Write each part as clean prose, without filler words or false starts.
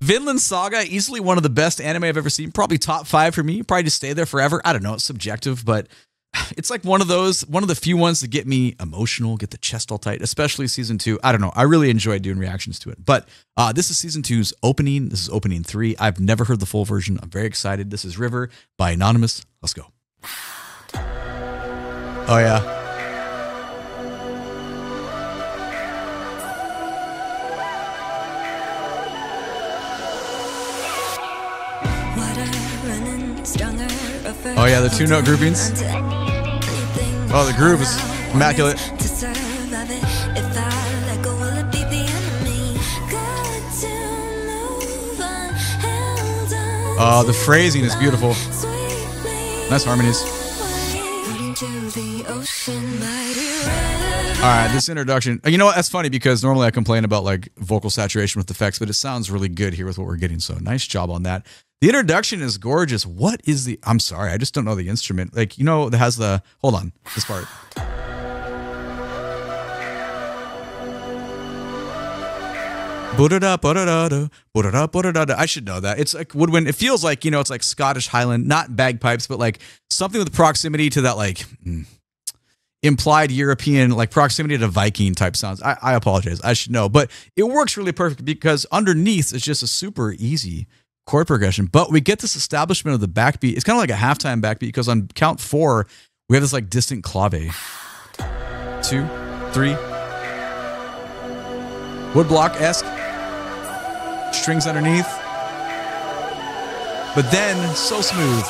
Vinland Saga, easily one of the best anime I've ever seen. Probably top 5 for me. Probably just stay there forever. I don't know. It's subjective, but it's like one of the few ones that get me emotional, get the chest all tight, especially season 2. I don't know. I really enjoy doing reactions to it. But this is season 2's opening. This is opening 3. I've never heard the full version. I'm very excited. This is River by Anonymous. Let's go. Oh, yeah. Oh yeah, the 2-note groupings. Oh, the groove is immaculate. Oh, the phrasing is beautiful. Nice harmonies. All right, this introduction. You know what? That's funny because normally I complain about like vocal saturation with effects, but it sounds really good here with what we're getting. So nice job on that. The introduction is gorgeous. What is the... I'm sorry, I just don't know the instrument. Like, you know, that has the... Hold on, this part. I should know that. It's like woodwind. It feels like, you know, it's like Scottish Highland, not bagpipes, but like something with proximity to that like implied European, like proximity to Viking type sounds. I apologize. I should know. But it works really perfect because underneath it's just a super easy chord progression, but we get this establishment of the backbeat. It's kind of like a halftime backbeat because on count 4, we have this like distant clave. 2, 3. Woodblock-esque. Strings underneath. But then, so smooth.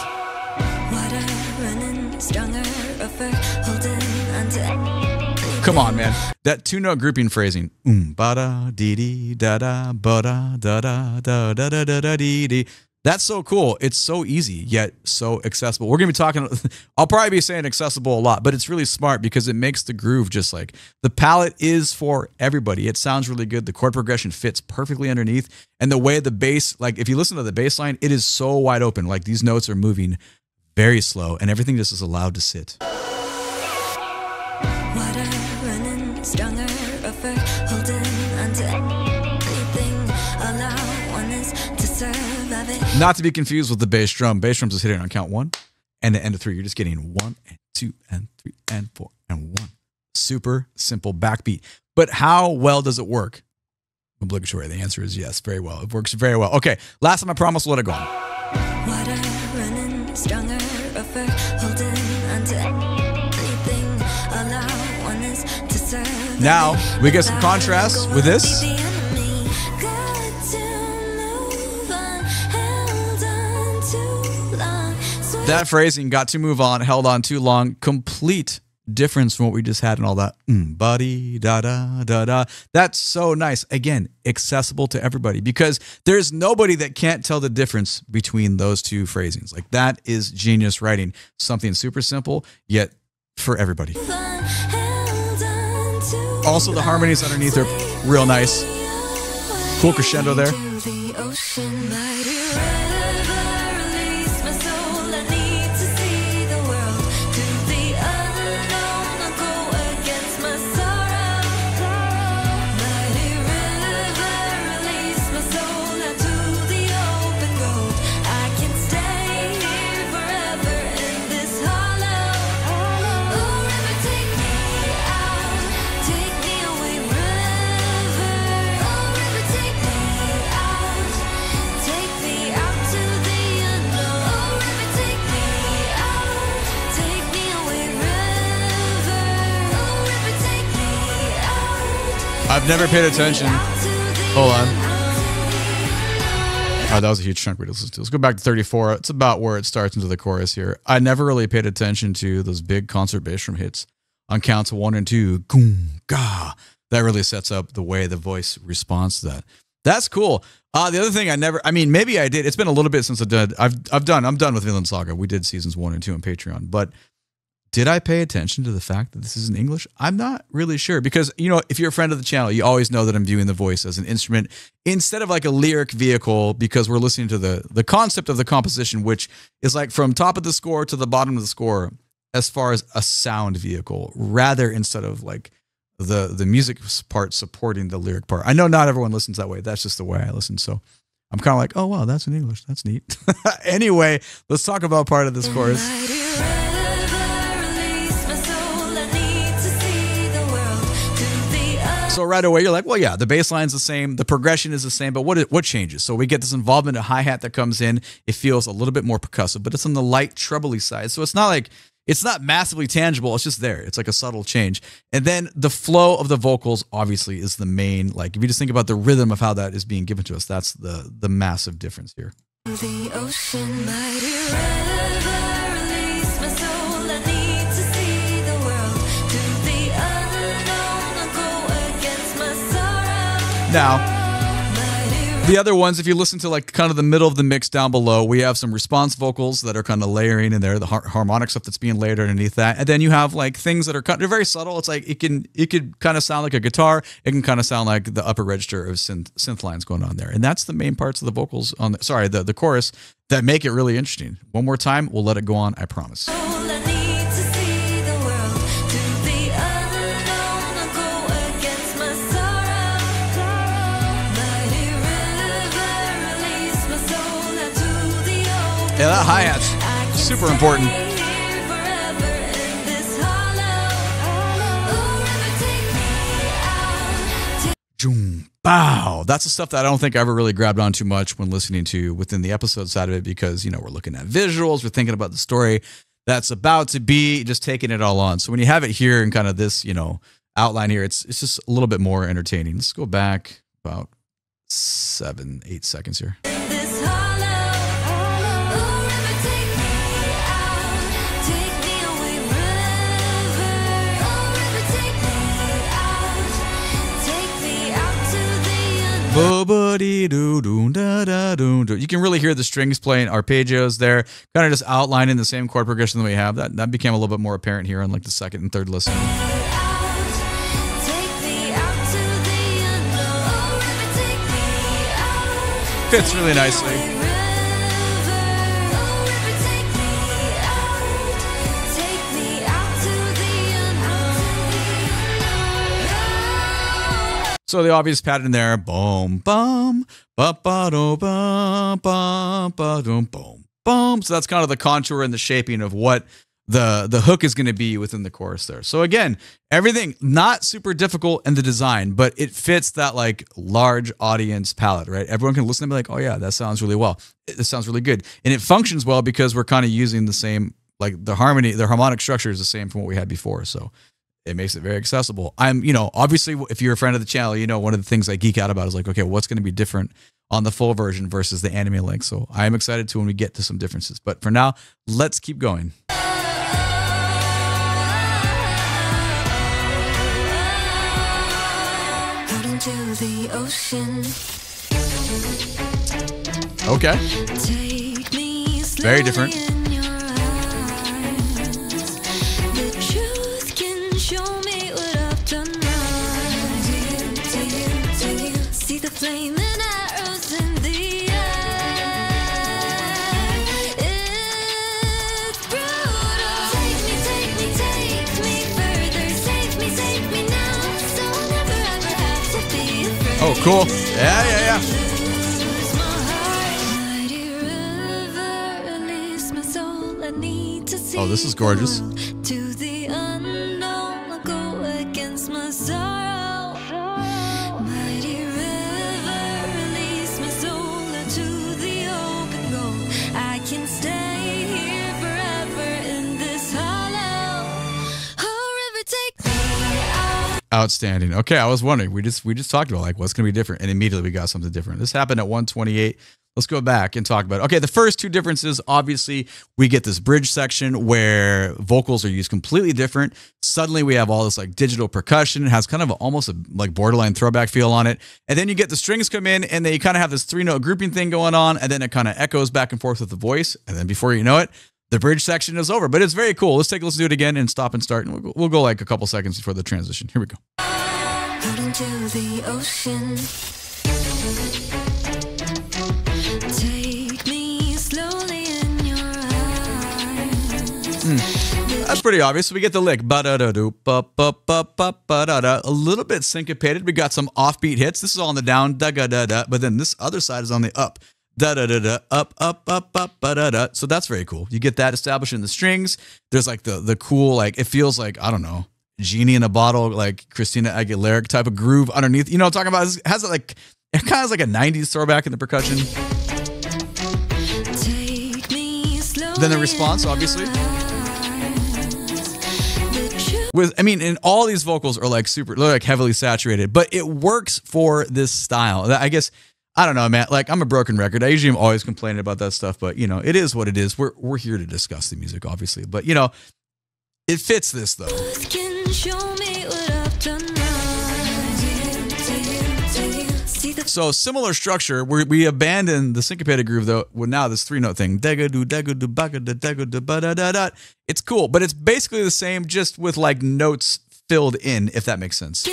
Come on, man. That 2-note grouping phrasing. Ba-da, dee-dee, da-da, ba-da, da-da, da-da, da-da, dee-dee. That's so cool. It's so easy, yet so accessible. We're going to be talking... I'll probably be saying accessible a lot, but it's really smart because it makes the groove just like... The palette is for everybody. It sounds really good. The chord progression fits perfectly underneath. And the way the bass... Like, if you listen to the bass line, it is so wide open. Like, these notes are moving very slow, and everything just is allowed to sit. Not to be confused with the bass drum. Bass drums is hitting on count 1 and the end of 3. You're just getting 1 and 2 and 3 and 4 and 1. Super simple backbeat. But how well does it work? Obligatory. The answer is yes. Very well. It works very well. Okay. Last time I promised, we'll let it go on. Now, we get some contrast with this. That phrasing, got to move on, held on too long, complete difference from what we just had and all that. Buddy, da da da da. That's so nice. Again, accessible to everybody because there's nobody that can't tell the difference between those two phrasings. Like that is genius writing. Something super simple, yet for everybody. Also, the harmonies underneath are real nice. Cool crescendo there. I've never paid attention. Hold on. Oh, that was a huge chunk we just listened to. Let's go back to 34. It's about where it starts into the chorus here. I never really paid attention to those big concert bass drum hits on counts 1 and 2. Goom, ga. That really sets up the way the voice responds to that. That's cool. The other thing maybe I did. It's been a little bit since I did. I'm done with Vinland Saga. We did seasons 1 and 2 on Patreon, but did I pay attention to the fact that this is in English? I'm not really sure because, you know, if you're a friend of the channel, you always know that I'm viewing the voice as an instrument instead of like a lyric vehicle because we're listening to the concept of the composition, which is like from top of the score to the bottom of the score as far as a sound vehicle, rather instead of like the music part supporting the lyric part. I know not everyone listens that way. That's just the way I listen. So I'm kind of like, oh, wow, that's in English. That's neat. Anyway, let's talk about part of this chorus. So right away, you're like, well, yeah, the bass line's the same. The progression is the same, but what changes? So we get this involvement of hi-hat that comes in. It feels a little bit more percussive, but it's on the light trebly side. So it's not massively tangible. It's just there. It's like a subtle change. And then the flow of the vocals obviously is the main, like if you just think about the rhythm of how that is being given to us, that's the massive difference here. The ocean, mighty river, release my soul. I need to see the world. To the unknown, I'll go against my sorrow. Now, the other ones, if you listen to like kind of the middle of the mix down below, we have some response vocals that are kind of layering in there, the harmonic stuff that's being layered underneath that. And then you have like things that are they're very subtle. It's like it could kind of sound like a guitar. It can kind of sound like the upper register of synth lines going on there. And that's the main parts of the vocals on the chorus that make it really interesting. One more time, we'll let it go on, I promise. Yeah, that hi-hat's super important. Bow. That's the stuff that I don't think I ever really grabbed on too much when listening to within the episode side of it because, we're looking at visuals, we're thinking about the story that's about to be, just taking it all on. So when you have it here in kind of this, outline here, it's just a little bit more entertaining. Let's go back about 7-8 seconds here. You can really hear the strings playing arpeggios there, kind of just outlining the same chord progression that we have. That became a little bit more apparent here on like the second and third listen. Fits really nicely. So the obvious pattern there, boom, bum, ba ba do bum, bum, ba dum, boom, boom. So that's kind of the contour and the shaping of what the hook is going to be within the chorus there. So again, everything not super difficult in the design, but it fits that like large audience palette, right? Everyone can listen and be like, oh yeah, that sounds really well. It sounds really good. And it functions well because we're kind of using the same, like the harmonic structure is the same from what we had before. So it makes it very accessible. Obviously, if you're a friend of the channel, one of the things I geek out about is like, okay, what's going to be different on the full version versus the anime length? So I am excited to when we get to some differences. But for now, let's keep going. Out into the ocean. Okay. Very different. Oh, cool. Yeah. Oh, this is gorgeous. To the unknown, I'll go against my sorrow. Mighty river, release my soul into the open goal. I can stay here forever in this hollow. Oh, river, take me out. Outstanding. Okay, I was wondering. We just talked about like what's going to be different, and immediately we got something different. This happened at 128. Let's go back and talk about it. Okay, the first two differences, obviously, we get this bridge section where vocals are used completely different. Suddenly, we have all this like digital percussion. It has kind of almost a like borderline throwback feel on it. And then you get the strings come in, and they kind of have this 3-note grouping thing going on, and then it kind of echoes back and forth with the voice. And then before you know it, the bridge section is over. But it's very cool. Let's let's do it again and stop and start. And we'll go like a couple seconds before the transition. Here we go. Out into the ocean. That's pretty obvious. We get the lick. Ba-da-da-do, ba-ba-ba-ba-ba-da-da. A little bit syncopated. We got some offbeat hits. This is all on the down, da-ga-da-da. But then this other side is on the up. Da-da-da-da, up, up, up, up, ba-da-da. So that's very cool. You get that established in the strings. There's like the cool, like, it feels like, I don't know, Genie in a Bottle, like Christina Aguilera type of groove underneath. You know what I'm talking about? It has like, it kind of has like a 90s throwback in the percussion. Then the response, obviously. I mean, and all these vocals are like super, like heavily saturated, but it works for this style. I guess, I don't know, man. Like, I'm a broken record. I usually am always complaining about that stuff, but you know, it is what it is. We're here to discuss the music, obviously, but you know, it fits this though. So similar structure, we abandon the syncopated groove though. Well, now this 3-note thing, it's cool, but it's basically the same, just with like notes filled in, if that makes sense.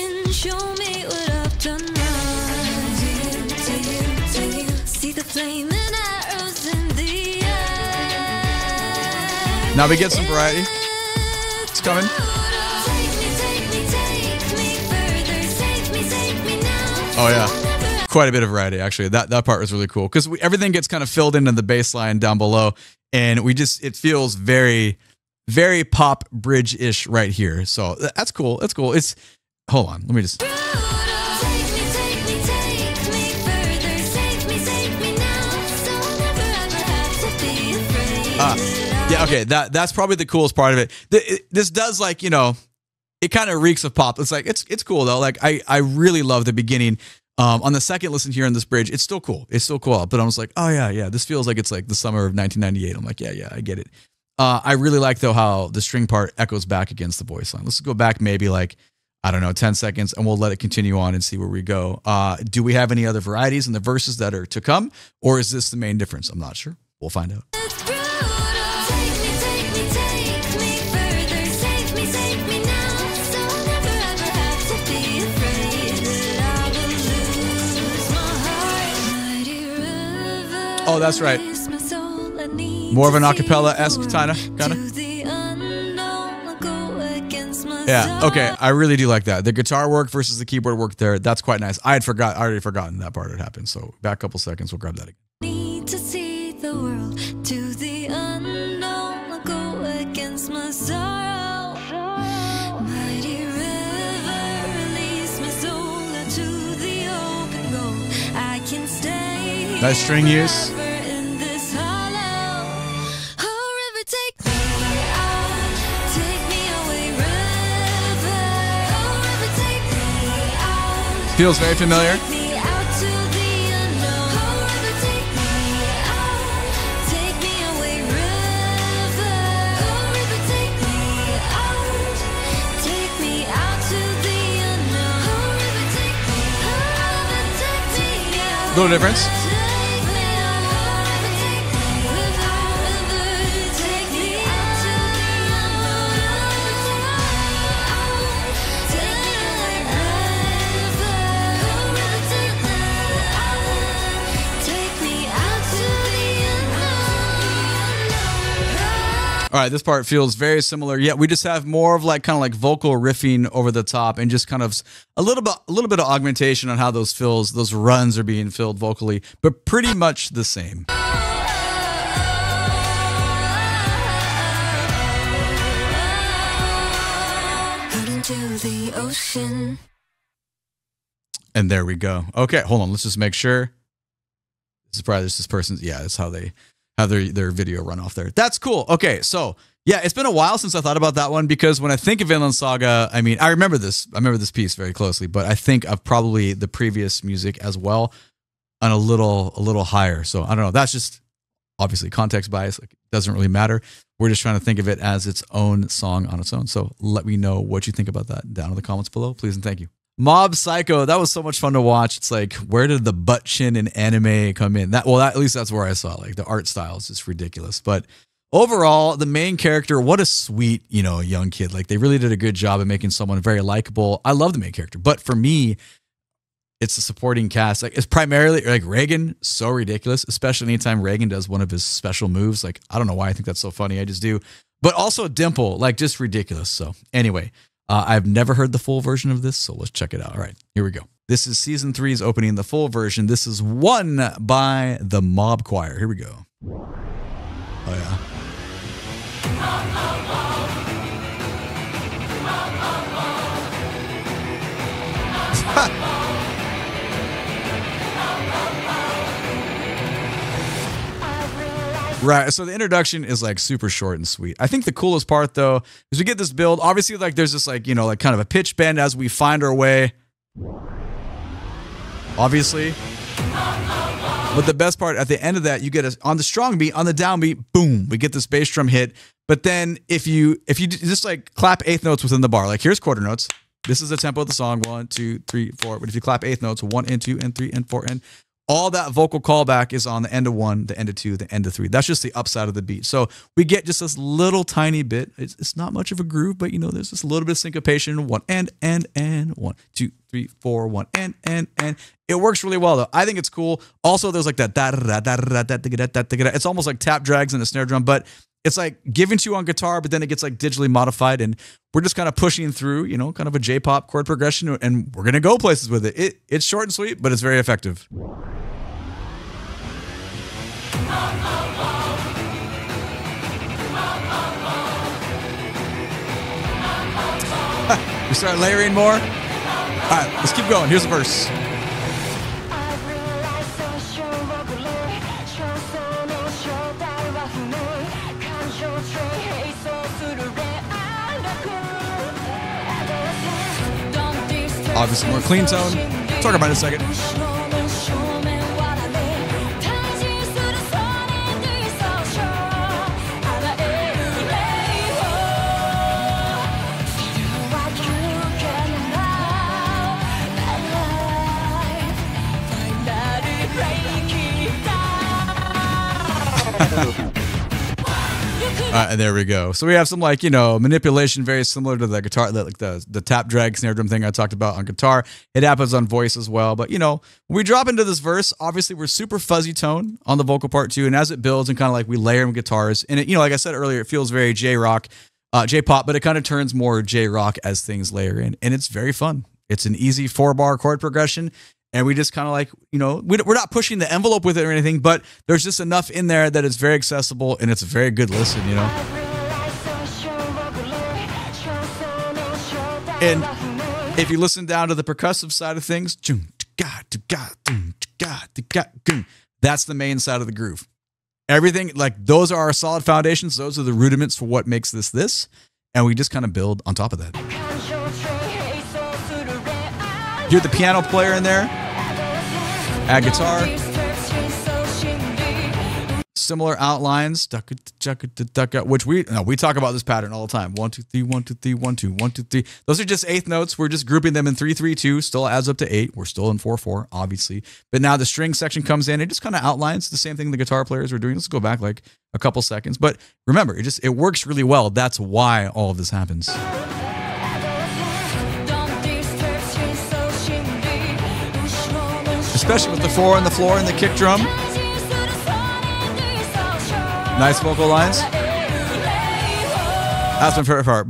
Now we get some variety. It's coming. Oh yeah. Quite a bit of variety, actually. That part was really cool because everything gets kind of filled into the bass line down below, and it feels very, very pop bridge-ish right here. So that's cool. That's cool. Hold on, let me just. Yeah, okay. That's probably the coolest part of it. This does, like, you know, it kind of reeks of pop. It's like it's cool though. Like I really love the beginning. On the second listen here on this bridge, it's still cool. It's still cool. But I was like, oh yeah, this feels like it's like the summer of 1998. I'm like, yeah, I get it. I really like though how the string part echoes back against the voice line. Let's go back maybe like, I don't know, 10 seconds, and we'll let it continue on and see where we go. Do we have any other varieties in the verses that are to come, or is this the main difference? I'm not sure. We'll find out. Oh, that's right. More of an acapella-esque kind of. Yeah, okay. I really do like that. The guitar work versus the keyboard work there, that's quite nice. I already forgotten that part had happened. So back a couple seconds, we'll grab that again. Need to see the world to the unknown, go against my sorrow. Mighty river, release my soul into the open goal. I can stay. Nice string use. Feels very familiar. Little difference. All right, this part feels very similar. Yeah, we just have more of like kind of like vocal riffing over the top, and just kind of a little bit of augmentation on how those fills, those runs are being filled vocally, but pretty much the same. Out into the ocean. And there we go. Okay, hold on. Let's just make sure. This is probably this person's. Yeah, that's how they have their video run off there. That's cool. Okay, so yeah, it's been a while since I thought about that one, because when I think of Vinland Saga, I mean, I remember this piece very closely, but I think of probably the previous music as well, on a little higher. So I don't know. That's just obviously context bias. Like, it doesn't really matter. We're just trying to think of it as its own song on its own. So let me know what you think about that down in the comments below, please and thank you. Mob Psycho, that was so much fun to watch. It's like, where did the butt chin in anime come in? At least that's where I saw, like, the art style is just ridiculous. But overall, the main character, what a sweet, young kid. Like, they really did a good job of making someone very likable. I love the main character, but for me, it's the supporting cast. Like, it's primarily like Reagan, so ridiculous, especially anytime Reagan does one of his special moves. Like, I don't know why I think that's so funny. I just do. but also dimple, like just ridiculous. So anyway, I've never heard the full version of this, so let's check it out. All right, here we go. This is season 3's opening, the full version. This is One by the Mob Choir. Here we go. Oh yeah. Right, so the introduction is like super short and sweet. I think the coolest part though is we get this build. Obviously, like there's this like, you know, like kind of a pitch bend as we find our way. Obviously. But the best part at the end of that, you get on the strong beat, on the downbeat, boom, we get this bass drum hit. But then if you just like clap eighth notes within the bar, like here's quarter notes. This is the tempo of the song, 1, 2, 3, 4. But if you clap eighth notes, 1 and 2 and 3 and 4 and all that vocal callback is on the end of 1, the end of 2, the end of 3. That's just the upside of the beat. So we get just this little tiny bit. It's not much of a groove, but you know, there's just a little bit of syncopation. 1 and 1, 2, 3, 4, 1 and. It works really well though. I think it's cool. Also, there's like that da da da da da da da da. It's almost like tap drags and a snare drum, but it's like given to you on guitar, but then it gets like digitally modified, and we're just kind of pushing through, you know, kind of a J-pop chord progression, and we're gonna go places with it. It's short and sweet, but it's very effective. We start layering more. All right, let's keep going. Here's the verse. Obviously more clean tone. Talk about it in a second. And there we go. So we have some like, you know, manipulation very similar to the guitar, like the tap drag snare drum thing I talked about on guitar. It happens on voice as well. But, you know, when we drop into this verse, obviously we're super fuzzy tone on the vocal part too. And as it builds and kind of like we layer in guitars, and it, you know, like I said earlier, it feels very J-rock, J-pop, but it kind of turns more J-rock as things layer in. And it's very fun. It's an easy 4-bar chord progression. And we just kind of like, you know, we're not pushing the envelope with it or anything, but there's just enough in there that it's very accessible and it's a very good listen, you know. And if you listen down to the percussive side of things, that's the main side of the groove. Everything, like those are our solid foundations. Those are the rudiments for what makes this. And we just kind of build on top of that. Hear the piano player in there. Add guitar. Similar outlines, which we talk about this pattern all the time. 1, 2, 3, 1, 2, 3, 1, 2, 1, 2, 3. Those are just eighth notes. We're just grouping them in 3, 3, 2. Still adds up to 8. We're still in 4, 4, obviously. But now the string section comes in. It just kind of outlines the same thing the guitar players were doing. Let's go back like a couple seconds. But remember, it works really well. That's why all of this happens. Especially with the 4 on the floor and the kick drum. Nice vocal lines. That's my favorite part.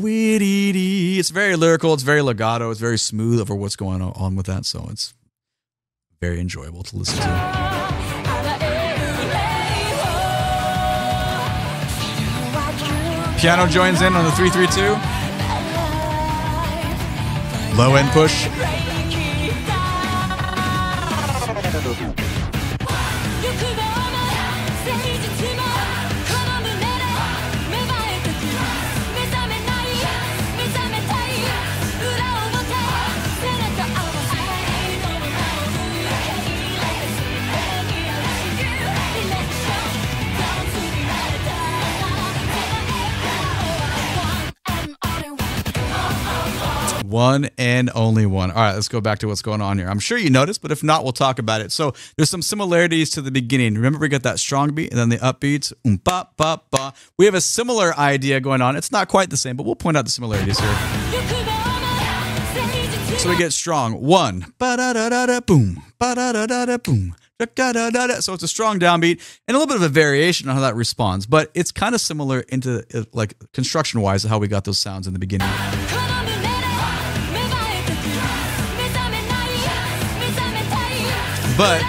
It's very lyrical. It's very legato. It's very smooth over what's going on with that. So it's very enjoyable to listen to. Piano joins in on the 3-3-2. Low end push. One and only one. All right, let's go back to what's going on here. I'm sure you noticed, but if not, we'll talk about it. So there's some similarities to the beginning. Remember, we got that strong beat and then the upbeats. Ba, ba, ba. We have a similar idea going on. It's not quite the same, but we'll point out the similarities here. So we get strong. 1, ba da da da da boom, ba da da da da boom, So it's a strong downbeat and a little bit of a variation on how that responds, but it's kind of similar into like construction wise how we got those sounds in the beginning. But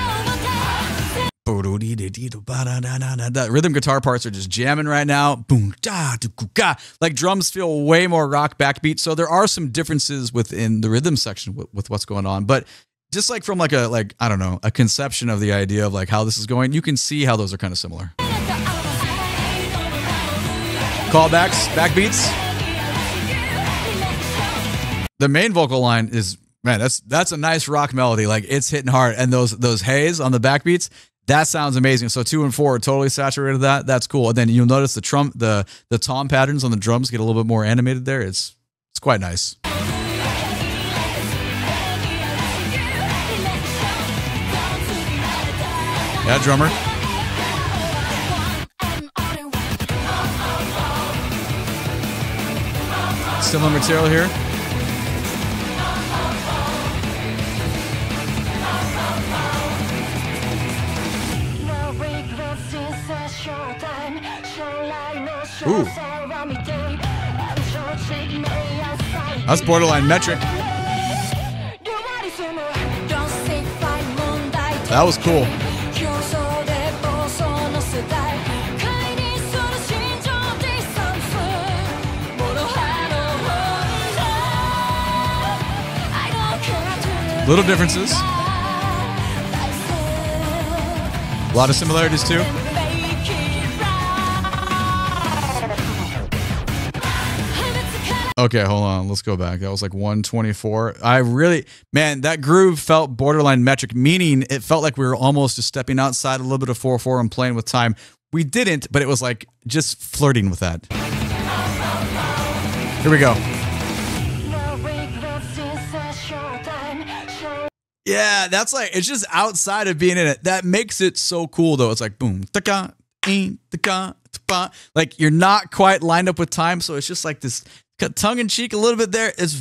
that rhythm guitar parts are just jamming right now. Boom, da, do, ga. Like drums feel way more rock backbeat. So there are some differences within the rhythm section with what's going on. But just like from like I don't know, a conception of the idea of like how this is going, you can see how those are kind of similar. Callbacks, backbeats. The main vocal line is, man, that's a nice rock melody. Like it's hitting hard. And those haze on the backbeats, that sounds amazing. So 2 and 4 are totally saturated that. That's cool. And then you'll notice the tom patterns on the drums get a little bit more animated there. It's quite nice. Yeah, drummer. Similar material here. Ooh. That's borderline metric. That was cool. Little differences. A lot of similarities too. Okay, hold on. Let's go back. That was like 124. Man, that groove felt borderline metric, meaning it felt like we were almost just stepping outside a little bit of 4/4 and playing with time. We didn't, but it was like just flirting with that. Here we go. Yeah, that's like, it's just outside of being in it. That makes it so cool though. It's like boom, taka, taka, like you're not quite lined up with time. So it's just like this tongue in cheek a little bit there. It's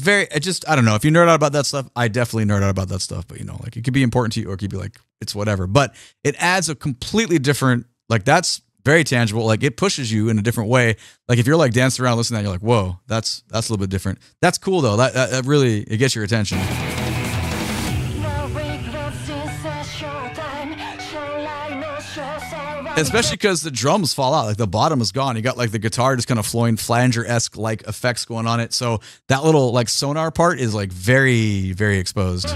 I don't know. If you nerd out about that stuff, I definitely nerd out about that stuff. But you know, like it could be important to you or it could be like, it's whatever. But it adds a completely different, like that's very tangible. Like it pushes you in a different way. Like if you're like dancing around listening to that, you're like, whoa, that's a little bit different. That's cool though. That really, it gets your attention. Especially because the drums fall out, like the bottom is gone. You got like the guitar just kind of flowing flanger-esque like effects going on it. So that little like sonar part is like very, very exposed.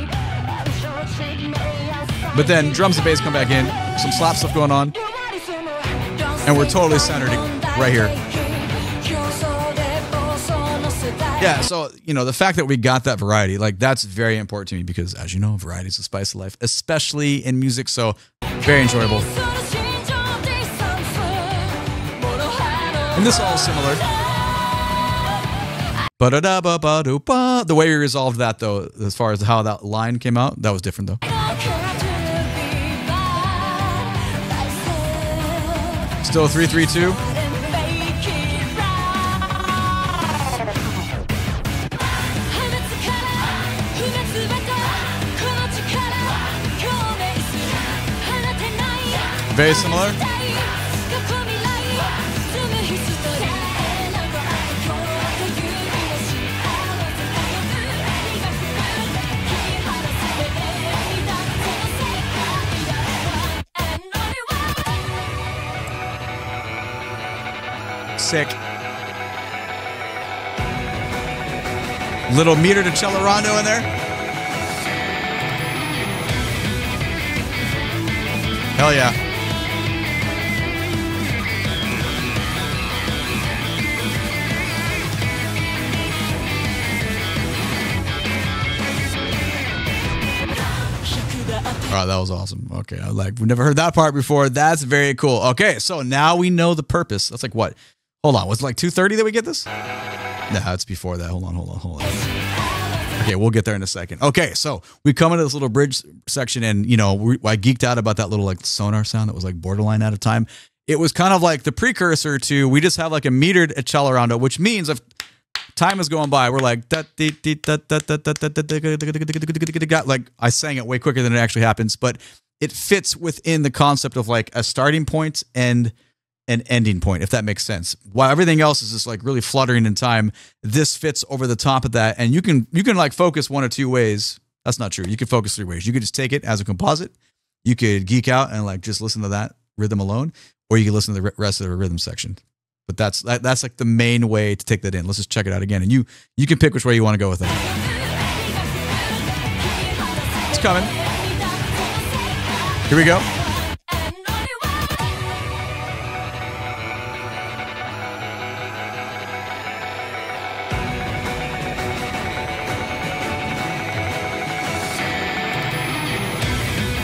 But then drums and bass come back in, some slap stuff going on, and we're totally centered right here. Yeah, so, you know, the fact that we got that variety, like that's very important to me because as you know, variety is the spice of life, especially in music. So very enjoyable. And this all is similar. The way we resolved that, though, as far as how that line came out, that was different, though. Still 3-3-2. Very similar. Sick. Little meter to cello rondo in there. Hell yeah. All right, that was awesome. Okay, we've never heard that part before. That's very cool. Okay, so now we know the purpose. That's like what? Hold on, was it like 2:30 that we get this? Nah, it's before that. Hold on. Okay, we'll get there in a second. Okay, so we come into this little bridge section, and you know, I geeked out about that little like sonar sound that was like borderline out of time. It was kind of like the precursor to we just have like a metered cello rondo, which means if time is going by, we're like like I sang it way quicker than it actually happens, but it fits within the concept of like a starting point and an ending point, if that makes sense. While everything else is just like really fluttering in time, this fits over the top of that. And you can like focus one or two ways. That's not true. You can focus three ways. You could just take it as a composite. You could geek out and like just listen to that rhythm alone, or you can listen to the rest of the rhythm section. But that's like the main way to take that in. Let's just check it out again. And you can pick which way you want to go with that. It's coming. Here we go.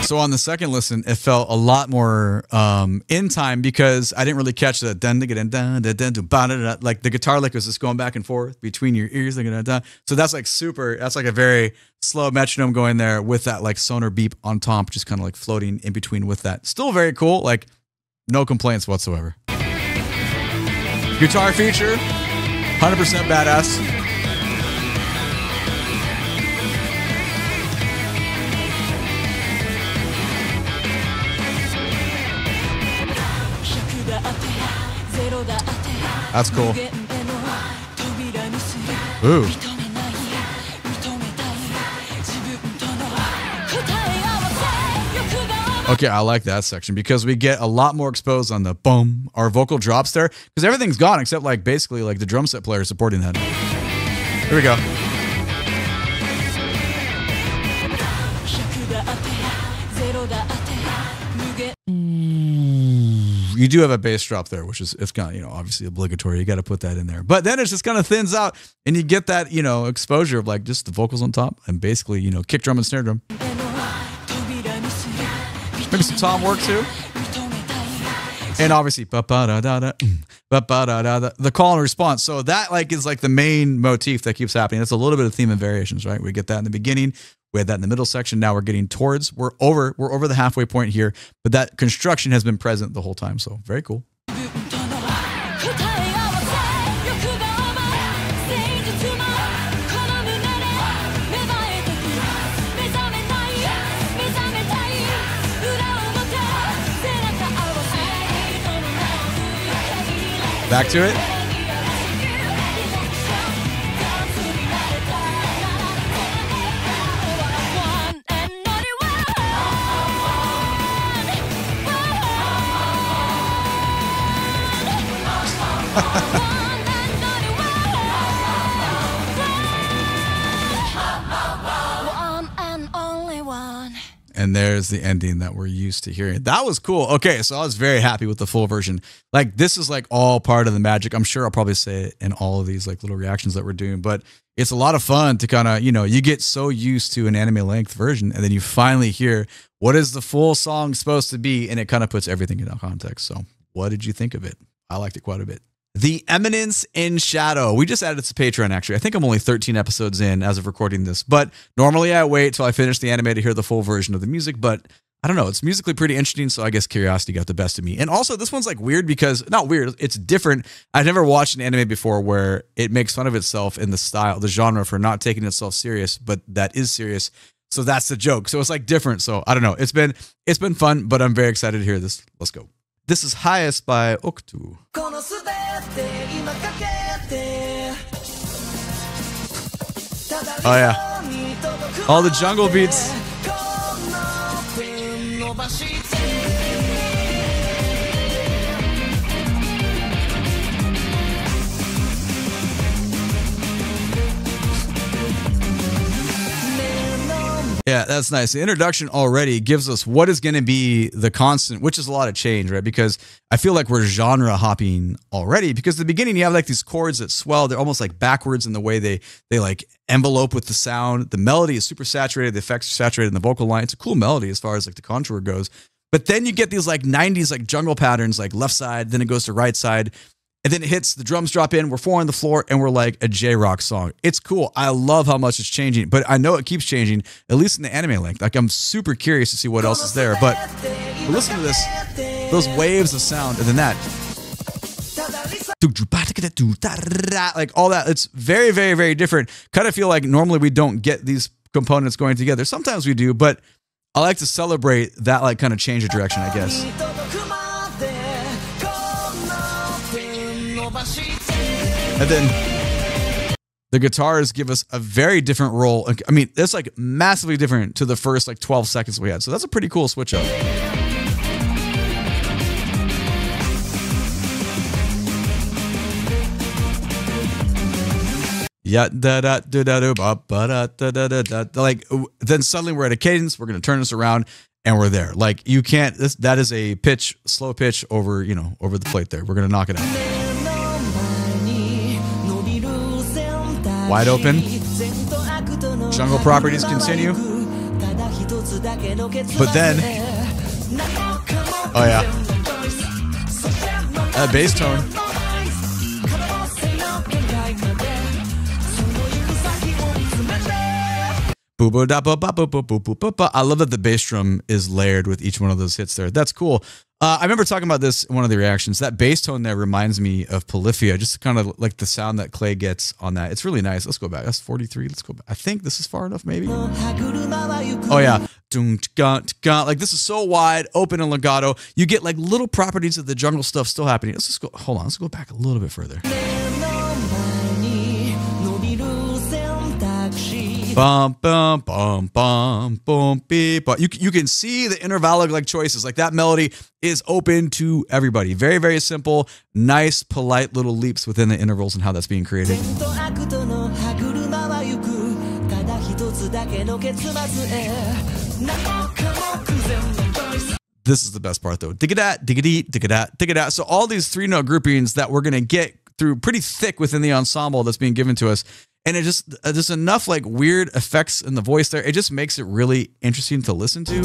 So on the second listen, it felt a lot more in time because I didn't really catch the like the guitar lick was just going back and forth between your ears. So that's like that's like a very slow metronome going there with that like sonar beep on top, just kind of like floating in between with that. Still very cool. Like no complaints whatsoever. Guitar feature, 100% badass. That's cool. Ooh. Okay, I like that section because we get a lot more exposed on the boom. Our vocal drops there because everything's gone except like basically like the drum set player supporting that. Here we go. You do have a bass drop there, which is, it's kind of, you know, obviously obligatory. You got to put that in there. But then it just kind of thins out and you get that, you know, exposure of like just the vocals on top and basically, you know, kick drum and snare drum. Maybe some tom work too. And obviously, the call and response. So that like is like the main motif that keeps happening. It's a little bit of theme and variations, right? We get that in the beginning. We had that in the middle section. Now we're getting towards, we're over the halfway point here, but that construction has been present the whole time. So very cool. Back to it. And there's the ending that we're used to hearing. That was cool. Okay, so I was very happy with the full version. Like, this is like all part of the magic. I'm sure I'll probably say it in all of these like little reactions that we're doing, but it's a lot of fun to kind of, you know, you get so used to an anime length version and then you finally hear what is the full song supposed to be, and it kind of puts everything in context. So what did you think of it? I liked it quite a bit. The Eminence in Shadow. We just added it to Patreon, actually. I think I'm only 13 episodes in as of recording this, but normally I wait till I finish the anime to hear the full version of the music, but I don't know. It's musically pretty interesting, so I guess curiosity got the best of me. And also, this one's like weird because, not weird, it's different. I've never watched an anime before where it makes fun of itself in the style, the genre, for not taking itself serious, but that is serious. So that's the joke. So it's like different. So I don't know. It's been fun, but I'm very excited to hear this. Let's go. This is Highest by Octu. Oh yeah. All the jungle beats. Yeah, that's nice. The introduction already gives us what is going to be the constant, which is a lot of change, right? Because I feel like we're genre hopping already, because at the beginning you have like these chords that swell. They're almost like backwards in the way they like envelope with the sound. The melody is super saturated. The effects are saturated in the vocal line. It's a cool melody as far as like the contour goes. But then you get these like 90s like jungle patterns, like left side, then it goes to right side. And then it hits, the drums drop in, we're 4 on the floor, and we're like a J-rock song. It's cool. I love how much it's changing, but I know it keeps changing, at least in the anime length. Like, I'm super curious to see what else is there, but listen to this, those waves of sound, and then that. Like, all that, it's very, very, very different. Kind of feel like normally we don't get these components going together. Sometimes we do, but I like to celebrate that like kind of change of direction, I guess. And then the guitars give us a very different role. I mean, it's like massively different to the first like 12 seconds we had. So that's a pretty cool switch up. Yeah, like then suddenly we're at a cadence. We're gonna turn this around and we're there. Like you can't. That is a pitch, slow pitch over over the plate there. We're gonna knock it out. Wide open. Jungle properties continue. But then, oh yeah, that bass tone. I love that the bass drum is layered with each one of those hits there. That's cool. I remember talking about this in one of the reactions. That bass tone there reminds me of Polyphia, just kind of like the sound that Clay gets on that. It's really nice. Let's go back. That's 43. Let's go back. I think this is far enough, maybe. Oh, yeah. Like this is so wide, open and legato. You get like little properties of the jungle stuff still happening. Let's just go. Hold on. Let's go back a little bit further. Bum, bum, bum, bum, boom, beep. But you can see the intervallic like choices. Like that melody is open to everybody. Very, very simple, nice, polite little leaps within the intervals and how that's being created. This is the best part though. Dig-a-dat, dig-a-dee, dig-a-dat, dig-a-dat. So all these 3-note groupings that we're going to get through pretty thick within the ensemble that's being given to us. And it just enough like weird effects in the voice there. It just makes it really interesting to listen to.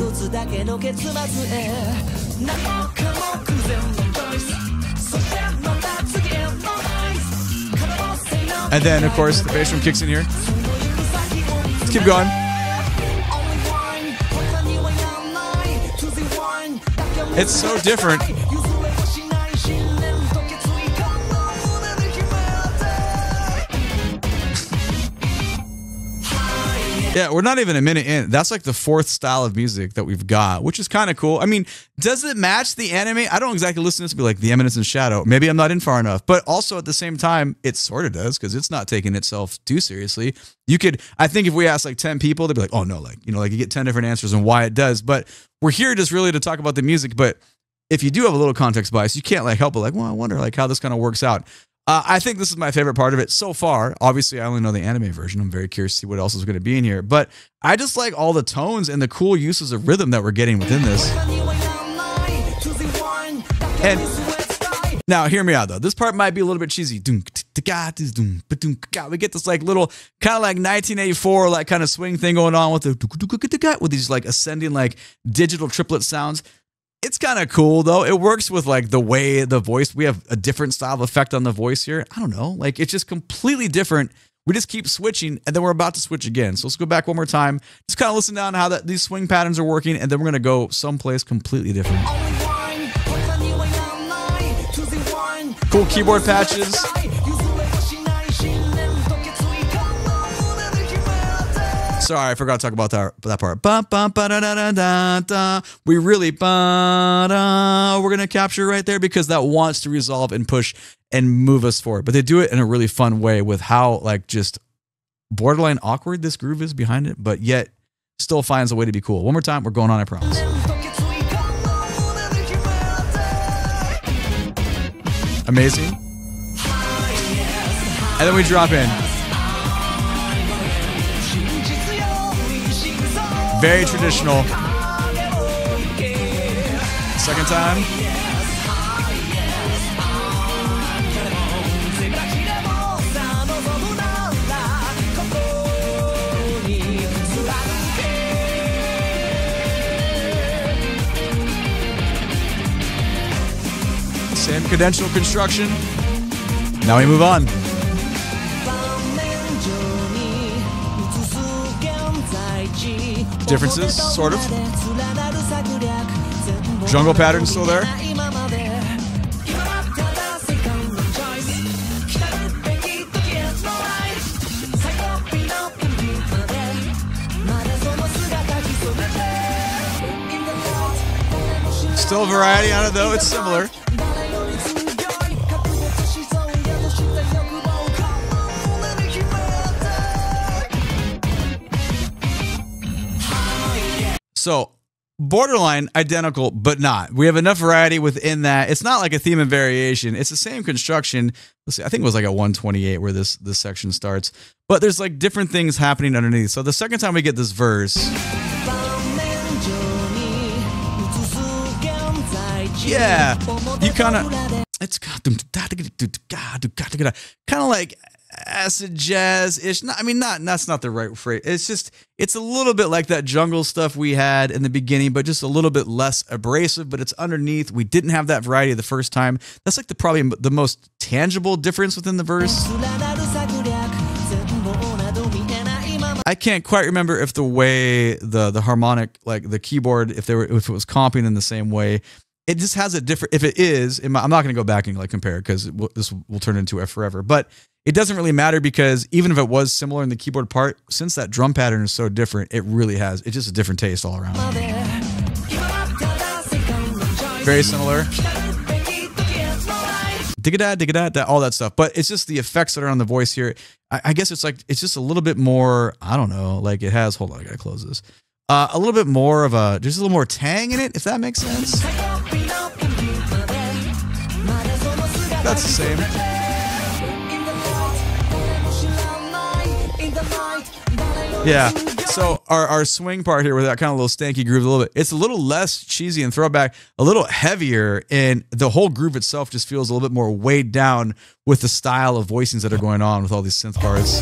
And then of course the bass drum kicks in here. Let's keep going. It's so different. Yeah, we're not even a minute in. That's like the 4th style of music that we've got, which is kind of cool. I mean, does it match the anime? I don't exactly listen to this and be like the Eminence and Shadow. Maybe I'm not in far enough. But also at the same time, it sort of does because it's not taking itself too seriously. You could, I think if we ask like 10 people, they'd be like, oh no, like, like you get 10 different answers on why it does. But we're here just really to talk about the music. But if you do have a little context bias, you can't like help but like, well, I wonder like how this kind of works out. I think this is my favorite part of it so far. Obviously, I only know the anime version. I'm very curious to see what else is going to be in here. But I just like all the tones and the cool uses of rhythm that we're getting within this. And now, hear me out, though. This part might be a little bit cheesy. We get this like little kind of like 1984 like kind of swing thing going on with these like ascending like digital triplet sounds. It's kind of cool though. It works with like the way the voice, we have a different style of effect on the voice here. I don't know, like it's just completely different. We just keep switching and then we're about to switch again. So let's go back one more time. Just kind of listen down to how these swing patterns are working and then we're going to go someplace completely different. Cool keyboard patches. Sorry, I forgot to talk about that part. We really we're going to capture right there because that wants to resolve and push and move us forward. But they do it in a really fun way with how like just borderline awkward this groove is behind it, but yet still finds a way to be cool. One more time, we're going on, I promise. Amazing. And then we drop in. Very traditional. Second time. Same cadential construction. Now we move on. Differences, sort of. Jungle pattern still there. Still variety on it though, it's similar. So borderline identical, but not. We have enough variety within that. It's not like a theme and variation. It's the same construction. Let's see, I think it was like at 128 where this section starts. But there's like different things happening underneath. So the second time we get this verse, yeah, you kind of, it's kind of like acid jazz-ish. That's not the right phrase. It's just, it's a little bit like that jungle stuff we had in the beginning, but just a little bit less abrasive, but it's underneath. We didn't have that variety the first time. That's like probably the most tangible difference within the verse. I can't quite remember if the way the harmonic, like the keyboard, if it was comping in the same way. It just has a different, if it is, I'm not going to go back and like compare it because this will turn into a forever, but it doesn't really matter because even if it was similar in the keyboard part, since that drum pattern is so different, it really has, it's just a different taste all around. Very similar. Digga-da, all that stuff. But it's just the effects that are on the voice here. I guess it's like, it's just a little bit more, I don't know, like it has, hold on, I gotta close this. A little bit more of just a little more tang in it, if that makes sense. That's the same. Yeah. So our swing part here with that kind of little stanky groove a little bit, it's a little less cheesy and throwback, a little heavier, and the whole groove itself just feels a little bit more weighed down with the style of voicings that are going on with all these synth parts.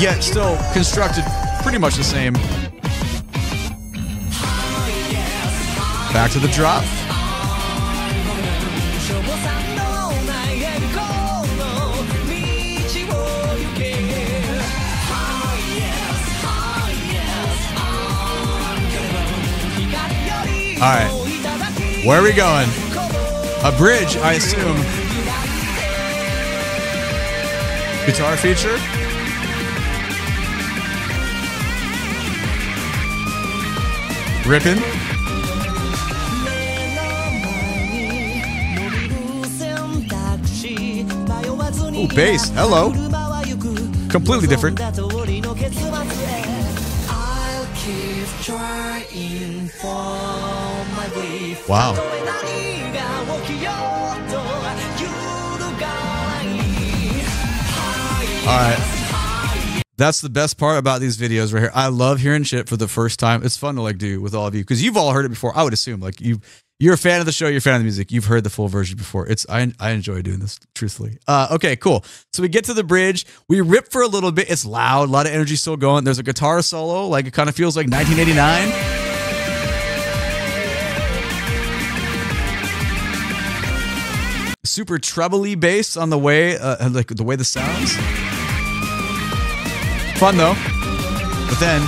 Yet still constructed pretty much the same. Back to the drop. All right, where are we going? A bridge, I assume. Guitar feature. Ripping. Ooh, bass. Hello. Completely different. Wow. All right. That's the best part about these videos right here. I love hearing shit for the first time. It's fun to like do with all of you because you've all heard it before. I would assume like you're a fan of the show, you're a fan of the music. You've heard the full version before. I enjoy doing this, truthfully. Okay, cool. So we get to the bridge. We rip for a little bit. It's loud. A lot of energy still going. There's a guitar solo. Like it kind of feels like 1989. Super trebly bass on the way, like the way the sounds. Fun though. But then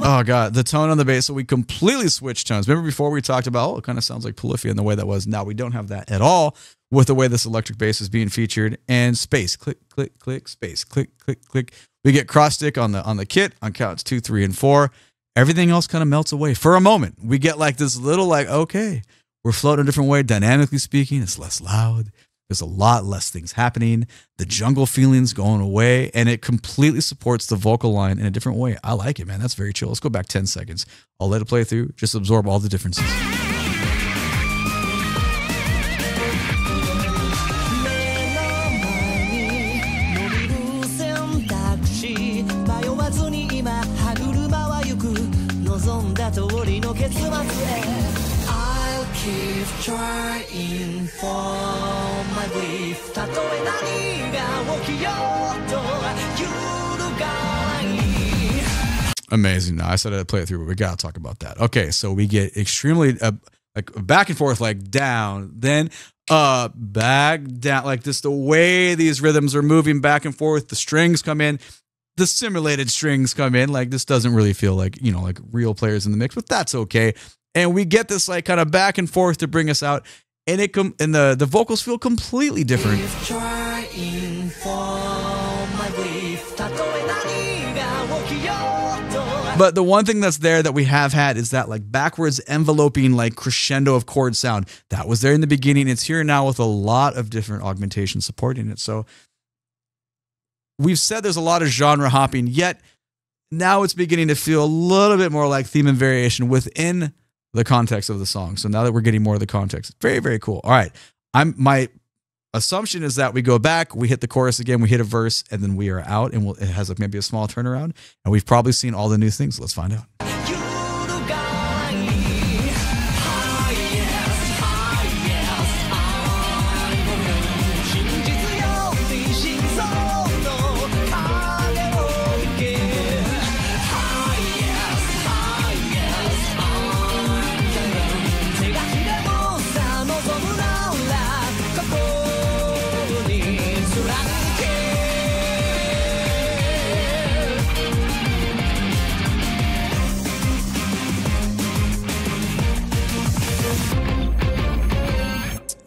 oh god, the tone on the bass. So we completely switched tones. Remember before we talked about, oh, it kind of sounds like Polyphia in the way that was. Now we don't have that at all with the way this electric bass is being featured. And space, click, click, click, space, click, click, click. We get cross stick on the kit on counts 2, 3, and 4. Everything else kind of melts away for a moment. We get like this little like, okay, we're floating a different way. Dynamically speaking, it's less loud. There's a lot less things happening. The jungle feeling's going away, and it completely supports the vocal line in a different way. I like it, man. That's very chill. Let's go back 10 seconds. I'll let it play through. Just absorb all the differences. Keep trying for my belief. Amazing. No, I said I'd play it through, but we gotta talk about that. Okay, so we get extremely like back and forth, like down, then back down, like this. The way these rhythms are moving back and forth, the strings come in. The simulated strings come in. Like this doesn't really feel like, you know, like real players in the mix, but that's okay. And we get this like kind of back and forth to bring us out, and the vocals feel completely different. But the one thing that's there that we have had is that like backwards enveloping like crescendo of chord sound. That was there in the beginning. It's here now with a lot of different augmentation supporting it. So we've said there's a lot of genre hopping, yet now it's beginning to feel a little bit more like theme and variation within the context of the song. So now that we're getting more of the context, very, very cool. All right. My assumption is that we go back, we hit the chorus again, we hit a verse, and then we are out, and it has like maybe a small turnaround, and we've probably seen all the new things. Let's find out.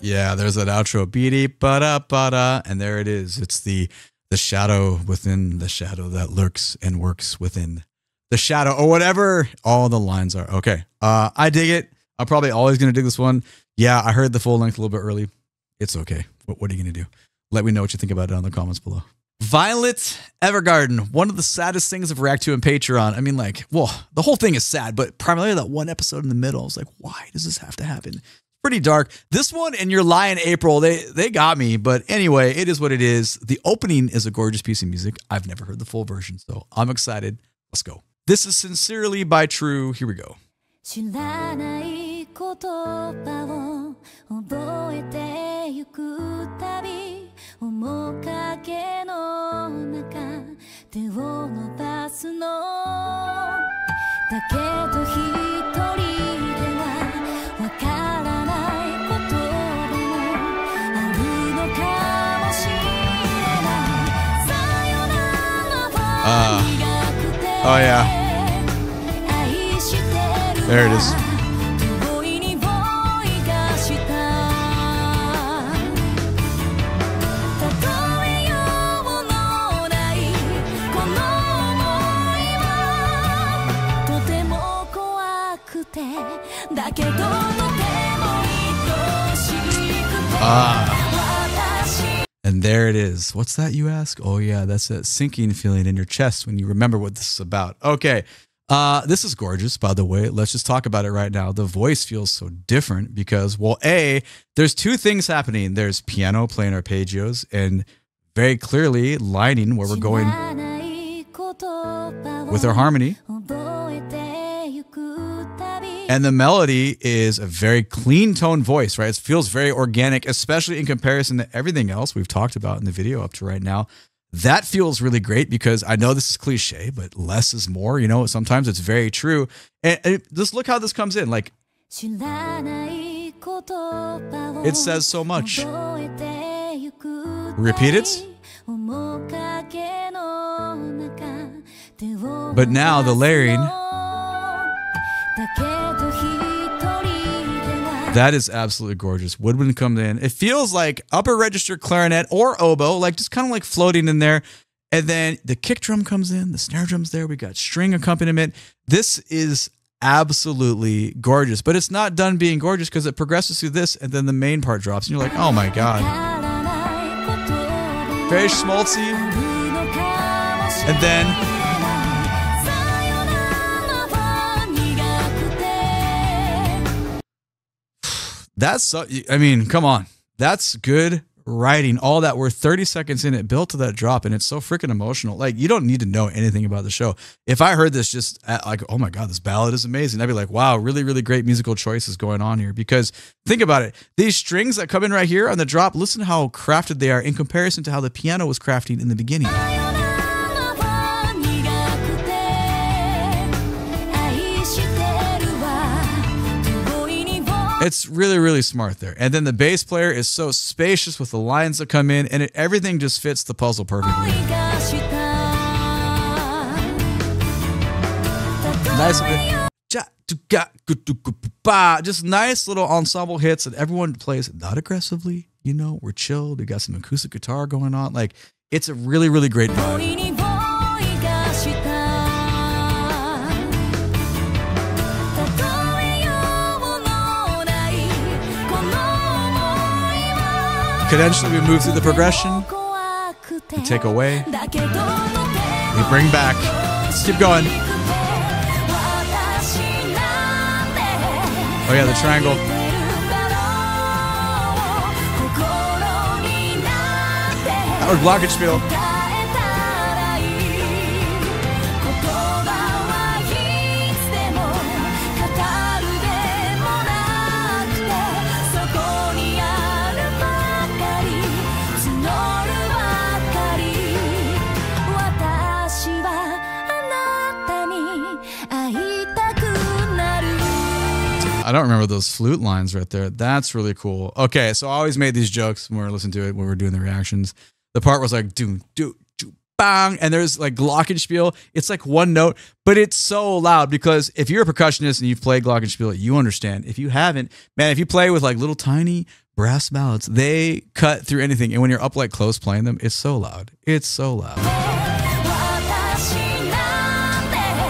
Yeah, there's that outro, beady ba-da ba-da, and there it is. It's the shadow within the shadow that lurks and works within the shadow, or whatever all the lines are. Okay, I dig it. I'm probably always gonna dig this one. Yeah, I heard the full length a little bit early. It's okay. What are you gonna do? Let me know what you think about it down in the comments below. Violet Evergarden, one of the saddest things I've reacted to in Patreon. I mean, like, well, the whole thing is sad, but primarily that one episode in the middle. I was like, why does this have to happen? Pretty dark. This one and Your Lie in April, they got me. But anyway, it is what it is. The opening is a gorgeous piece of music. I've never heard the full version, so I'm excited. Let's go. This is Sincerely by True. Here we go. Oh yeah. There it is. And there it is. What's that, you ask? Oh yeah, that's that sinking feeling in your chest when you remember what this is about. Okay, this is gorgeous, by the way. Let's just talk about it right now. The voice feels so different because, well, there's two things happening. There's piano playing arpeggios and very clearly lining where we're going with our harmony. And the melody is a very clean tone voice, right? It feels very organic, especially in comparison to everything else we've talked about in the video up to right now. That feels really great because I know this is cliche, but less is more, you know, sometimes it's very true. And just look how this comes in. Like, it says so much. Repeat it. But now the layering, that is absolutely gorgeous. Woodwind comes in. It feels like upper register clarinet or oboe, like just kind of like floating in there. And then the kick drum comes in, the snare drum's there. We got string accompaniment. This is absolutely gorgeous, but it's not done being gorgeous because it progresses through this and then the main part drops. And you're like, oh my God. Very schmaltzy. And then that's so, I mean, come on. That's good writing. All that, we're 30 seconds in, it built to that drop, and it's so freaking emotional. Like, you don't need to know anything about the show. If I heard this just like, oh my God, this ballad is amazing, I'd be like, wow, really, really great musical choices going on here. Because think about it. These strings that come in right here on the drop, listen to how crafted they are in comparison to how the piano was crafting in the beginning. It's really, really smart there. And then the bass player is so spacious with the lines that come in, and everything just fits the puzzle perfectly. Nice. Just nice little ensemble hits, and everyone plays not aggressively. You know, we're chilled. We got some acoustic guitar going on. Like, it's a really, really great vibe. Cadentially, we move through the progression. We take away. We bring back. Let's keep going. Oh yeah, the triangle. Or Glockenspiel. I don't remember those flute lines right there. That's really cool. Okay, so I always made these jokes when we were listening to it, when we were doing the reactions. The part was like, do, do, do, bang. And there's like Glockenspiel. It's like one note, but it's so loud because if you're a percussionist and you've played Glockenspiel, you understand. If you haven't, man, if you play with like little tiny brass mallets, they cut through anything. And when you're up like close playing them, it's so loud. It's so loud.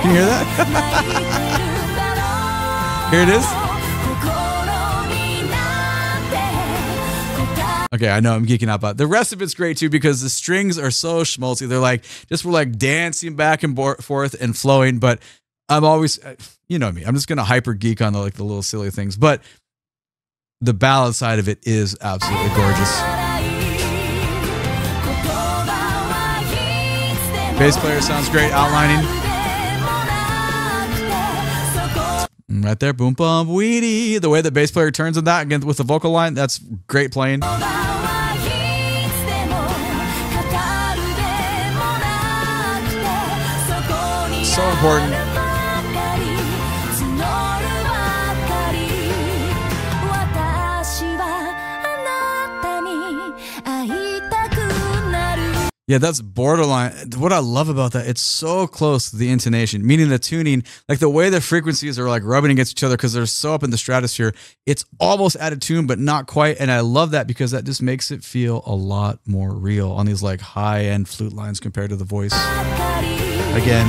Can you hear that? Here it is. Okay, I know I'm geeking out, but the rest of it's great too because the strings are so schmaltzy. They're like we're like dancing back and forth and flowing. But I'm always, you know me, I'm just gonna hyper geek on the little silly things. But the ballad side of it is absolutely gorgeous. Bass player sounds great, outlining. Right there, boom, bum, weedy. The way the bass player turns on that again with the vocal line, that's great playing. So important. Yeah, that's borderline. What I love about that, it's so close to the intonation, meaning the tuning, like the way the frequencies are like rubbing against each other because they're so up in the stratosphere. It's almost out of tune, but not quite. And I love that because that just makes it feel a lot more real on these like high-end flute lines compared to the voice. Again.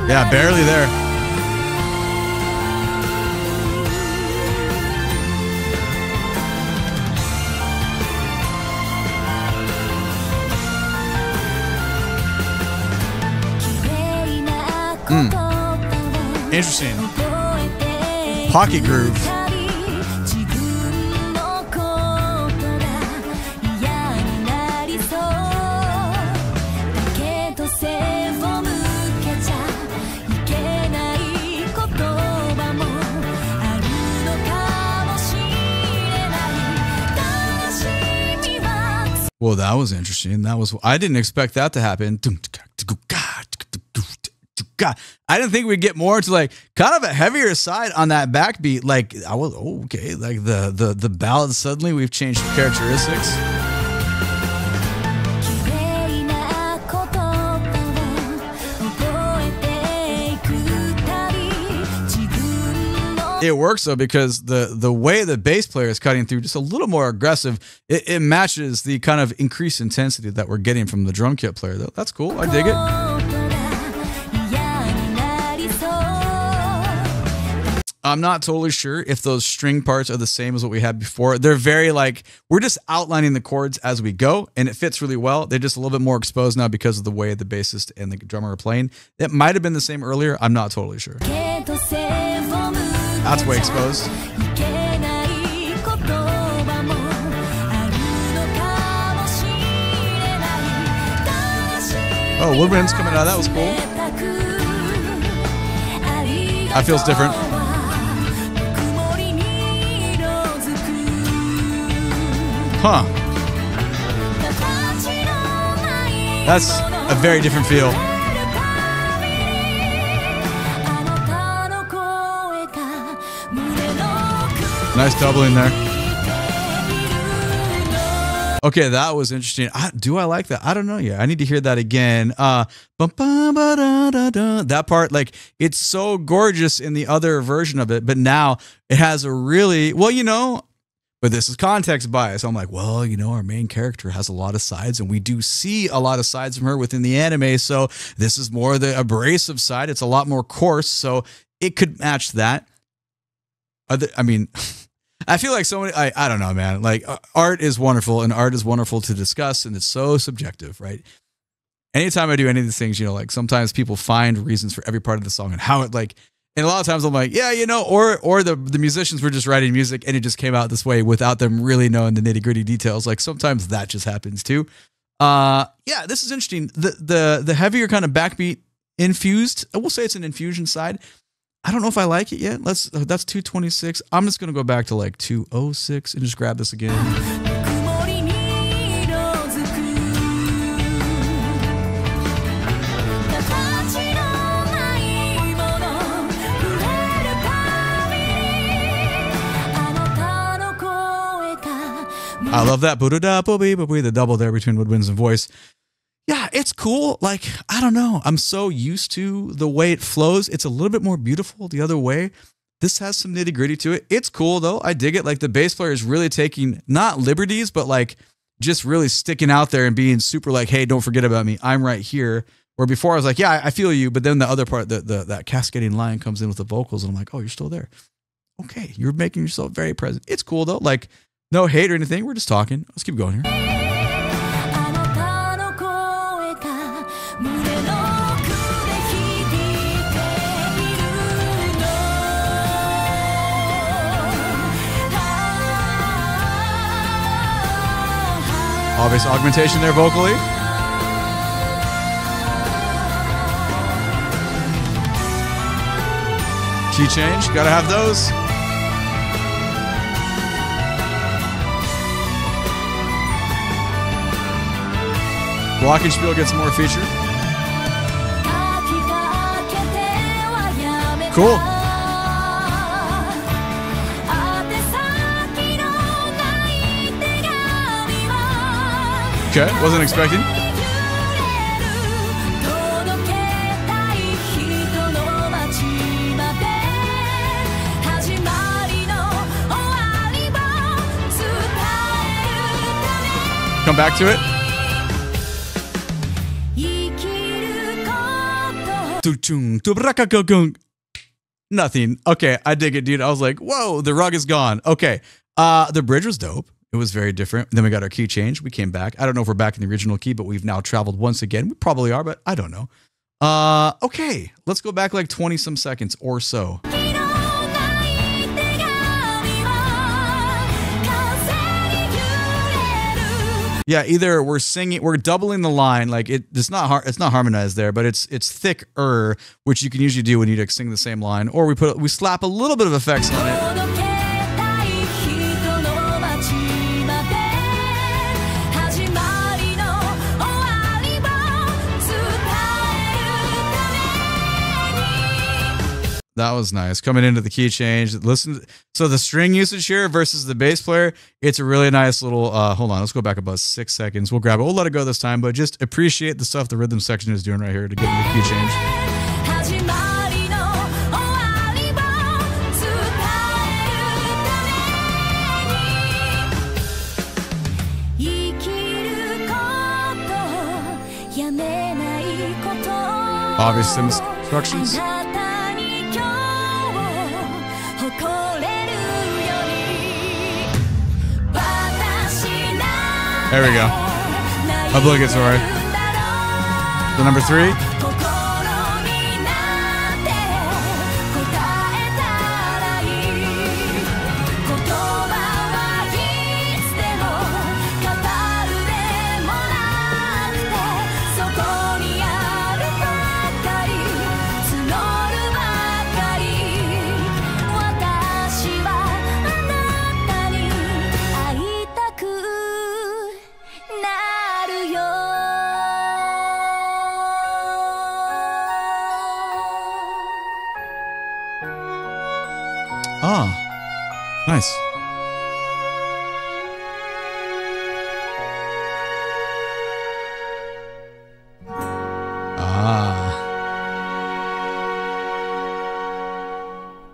Yeah, barely there. Interesting. Pocket groove. Well, that was interesting. I didn't expect that to happen. God, I didn't think we'd get more into like kind of a heavier side on that backbeat. Like I was okay, like the ballad suddenly we've changed characteristics. It works though because the way the bass player is cutting through just a little more aggressive, it matches the kind of increased intensity that we're getting from the drum kit player. That's cool. I dig it. I'm not totally sure if those string parts are the same as what we had before. They're very like, we're just outlining the chords as we go, and it fits really well. They're just a little bit more exposed now because of the way the bassist and the drummer are playing. It might have been the same earlier. I'm not totally sure. That's way exposed. Oh, woodwinds coming out. That was cool. That feels different. Huh. That's a very different feel. Nice doubling there. Okay, that was interesting. Do I like that? I don't know yet. I need to hear that again. That part, like, it's so gorgeous in the other version of it, but now it has a really, well, you know, but this is context bias. I'm like, well, you know, our main character has a lot of sides, and we do see a lot of sides from her within the anime. So this is more the abrasive side. It's a lot more coarse, so it could match that. I mean, I feel like so many, I don't know, man. Like art is wonderful and art is wonderful to discuss and it's so subjective, right? Anytime I do any of these things, you know, like sometimes people find reasons for every part of the song and how it like, and a lot of times I'm like, yeah, you know, or the musicians were just writing music and it just came out this way without them really knowing the nitty gritty details. Like sometimes that just happens too. Yeah, this is interesting. The heavier kind of backbeat infused, I will say it's an infusion side. I don't know if I like it yet. That's 226. I'm just going to go back to like 206 and just grab this again. I love that. The double there between woodwinds and voice. Yeah, it's cool. Like, I don't know. I'm so used to the way it flows. It's a little bit more beautiful the other way. This has some nitty gritty to it. It's cool though. I dig it. Like the bass player is really taking not liberties, but like just really sticking out there and being super like, hey, don't forget about me. I'm right here. Where before I was like, yeah, I feel you. But then the other part, that cascading line comes in with the vocals and I'm like, oh, you're still there. Okay. You're making yourself very present. It's cool though. Like, no hate or anything. We're just talking. Let's keep going here. Obvious augmentation there vocally. Key change. Gotta have those. Glockenspiel gets more feature. Cool. Okay, wasn't expecting. Come back to it. Nothing. Okay, I dig it, dude. I was like, whoa, the rug is gone. Okay. The bridge was dope. It was very different. Then we got our key change. We came back. I don't know if we're back in the original key, but we've now traveled once again. We probably are, but I don't know. Okay. Let's go back like 20 some seconds or so. Yeah, either we're singing, we're doubling the line, like it's not harmonized there, but it's thicker, which you can usually do when you sing the same line, or we slap a little bit of effects on it. That was nice. Coming into the key change. Listen, so the string usage here versus the bass player, it's a really nice little, hold on, let's go back about 6 seconds. We'll grab it. We'll let it go this time, but just appreciate the stuff the rhythm section is doing right here to get into the key change. Obvious instructions. There we go. Obligatory. The number 3. Nice.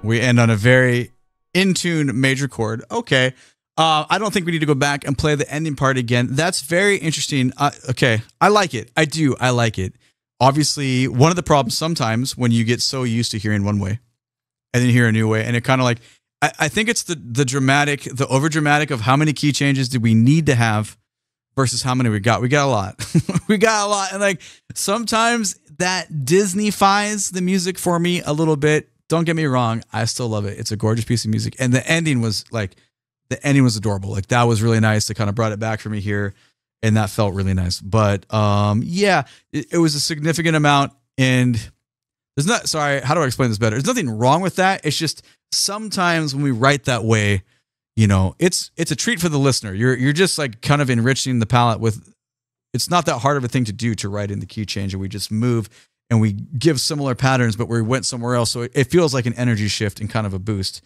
We end on a very in-tune major chord. Okay. I don't think we need to go back and play the ending part again. That's very interesting. Okay. I like it. I do. I like it. Obviously, one of the problems sometimes when you get so used to hearing one way and then hear a new way, and it kind of like, I think it's the over dramatic of how many key changes did we need to have versus how many we got. We got a lot. We got a lot. And like sometimes that Disney-fies the music for me a little bit. Don't get me wrong. I still love it. It's a gorgeous piece of music. And the ending was adorable. Like that was really nice. It kind of brought it back for me here. And that felt really nice. But yeah, it was a significant amount. And how do I explain this better? There's nothing wrong with that. It's just sometimes when we write that way, you know, it's a treat for the listener. You're just like kind of enriching the palette with, it's not that hard of a thing to do to write in the key change, and we just move and we give similar patterns, but we went somewhere else. So it feels like an energy shift and kind of a boost.